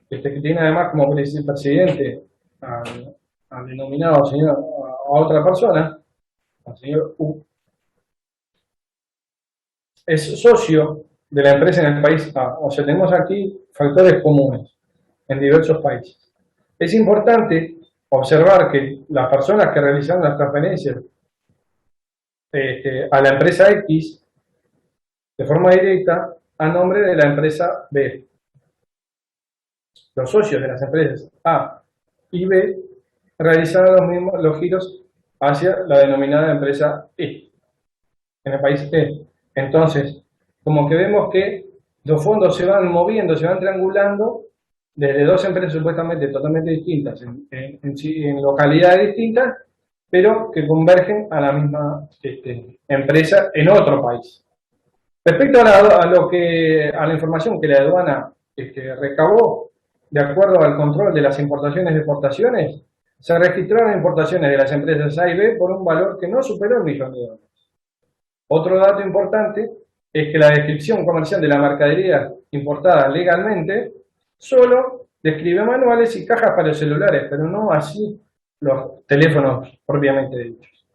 que tiene además como presidente al denominado señor, a otra persona, al señor U, es socio de la empresa en el país A. O sea, tenemos aquí factores comunes en diversos países. Es importante observar que las personas que realizaron las transferencias a la empresa X de forma directa a nombre de la empresa B. Los socios de las empresas A y B realizaron los giros hacia la denominada empresa E, en el país E. Entonces, como que vemos que los fondos se van moviendo, se van triangulando desde dos empresas supuestamente totalmente distintas, en localidades distintas, pero que convergen a la misma empresa en otro país. Respecto a la información que la aduana recabó, de acuerdo al control de las importaciones y exportaciones, se registraron importaciones de las empresas A y B por un valor que no superó el $1.000.000. Otro dato importante es que la descripción comercial de la mercadería importada legalmente solo describe manuales y cajas para los celulares, pero no así los teléfonos propiamente dichos.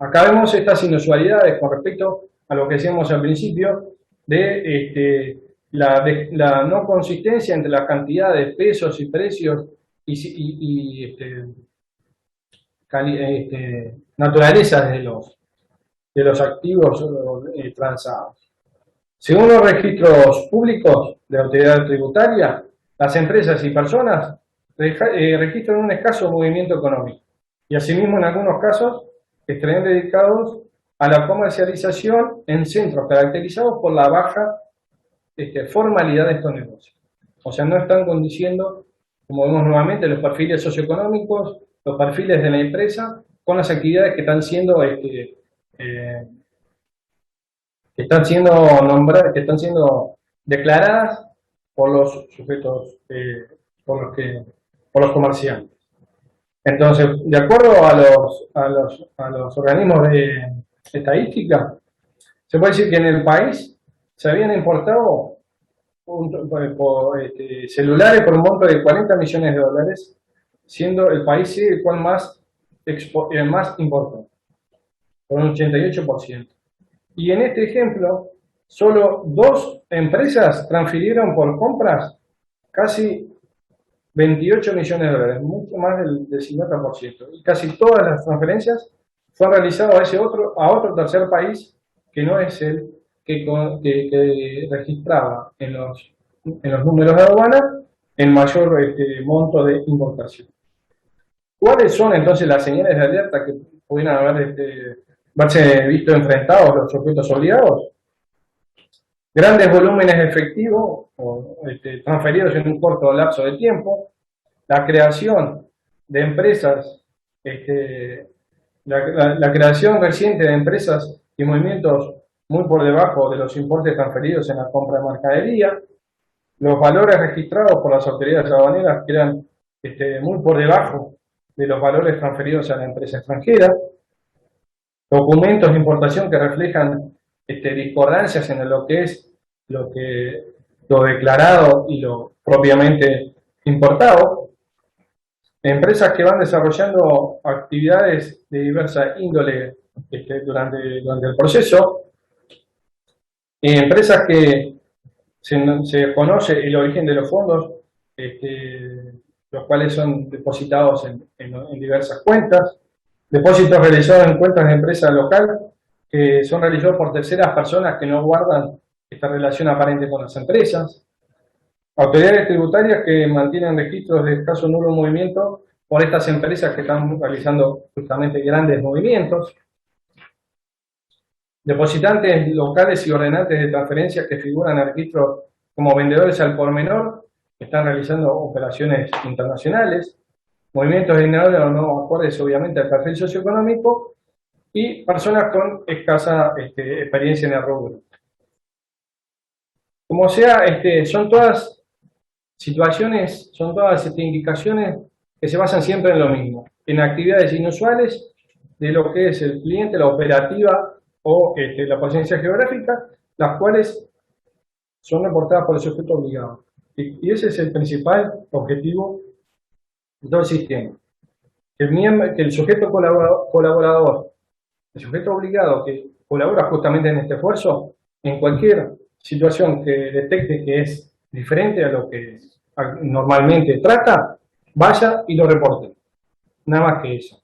Acá vemos estas inusualidades con respecto a lo que decíamos al principio de la no consistencia entre la cantidad de pesos y precios y naturalezas de los activos transados. Según los registros públicos de la autoridad tributaria, las empresas y personas registran un escaso movimiento económico y asimismo en algunos casos estarían dedicados a la comercialización en centros caracterizados por la baja formalidad de estos negocios. O sea, no están conduciendo, como vemos nuevamente, los perfiles socioeconómicos, los perfiles de la empresa, con las actividades que están siendo nombradas, que están siendo declaradas por los sujetos, por los comerciantes. Entonces, de acuerdo a los organismos de estadística, se puede decir que en el país se habían importado celulares por un monto de 40 millones de dólares, siendo el país el cual más importó, por un 88%. Y en este ejemplo, solo 2 empresas transfirieron por compras casi 28 millones de dólares, mucho más del 50%. Y casi todas las transferencias fueron realizadas a otro tercer país que no es el que registraba en los números de aduana el mayor monto de importación. ¿Cuáles son entonces las señales de alerta que pudieran haberse visto enfrentados los sujetos obligados? Grandes volúmenes de efectivo transferidos en un corto lapso de tiempo, la creación de empresas, la creación reciente de empresas y movimientos muy por debajo de los importes transferidos en la compra de mercadería, los valores registrados por las autoridades aduaneras que eran muy por debajo de los valores transferidos a la empresa extranjera, documentos de importación que reflejan discordancias en lo que es lo declarado y lo propiamente importado, empresas que van desarrollando actividades de diversa índole durante el proceso, empresas que se conoce el origen de los fondos, los cuales son depositados en diversas cuentas, depósitos realizados en cuentas de empresa local que son realizados por terceras personas que no guardan esta relación aparente con las empresas, autoridades tributarias que mantienen registros de escaso nulo movimiento por estas empresas que están realizando justamente grandes movimientos, depositantes locales y ordenantes de transferencias que figuran en registro como vendedores al por menor, que están realizando operaciones internacionales, movimientos de dinero no acordes obviamente al perfil socioeconómico y personas con escasa experiencia en el rubro. Como sea, son todas situaciones, son todas indicaciones que se basan siempre en lo mismo, en actividades inusuales de lo que es el cliente, la operativa o la presencia geográfica, las cuales son reportadas por el sujeto obligado. Y ese es el principal objetivo de todo el sistema. Que el sujeto colaborador, el sujeto obligado que colabora justamente en este esfuerzo, en cualquier situación que detecte que es diferente a lo que normalmente trata, vaya y lo reporte. Nada más que eso.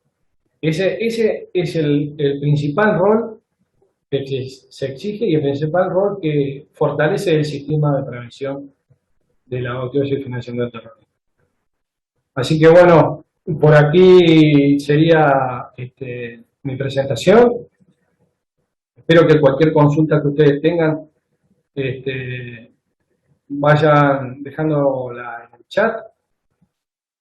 Ese es el principal rol que se exige y el principal rol que fortalece el sistema de prevención de la lavado y financiación del terrorismo. Así que bueno, por aquí sería mi presentación. Espero que cualquier consulta que ustedes tengan vayan dejándola en el chat.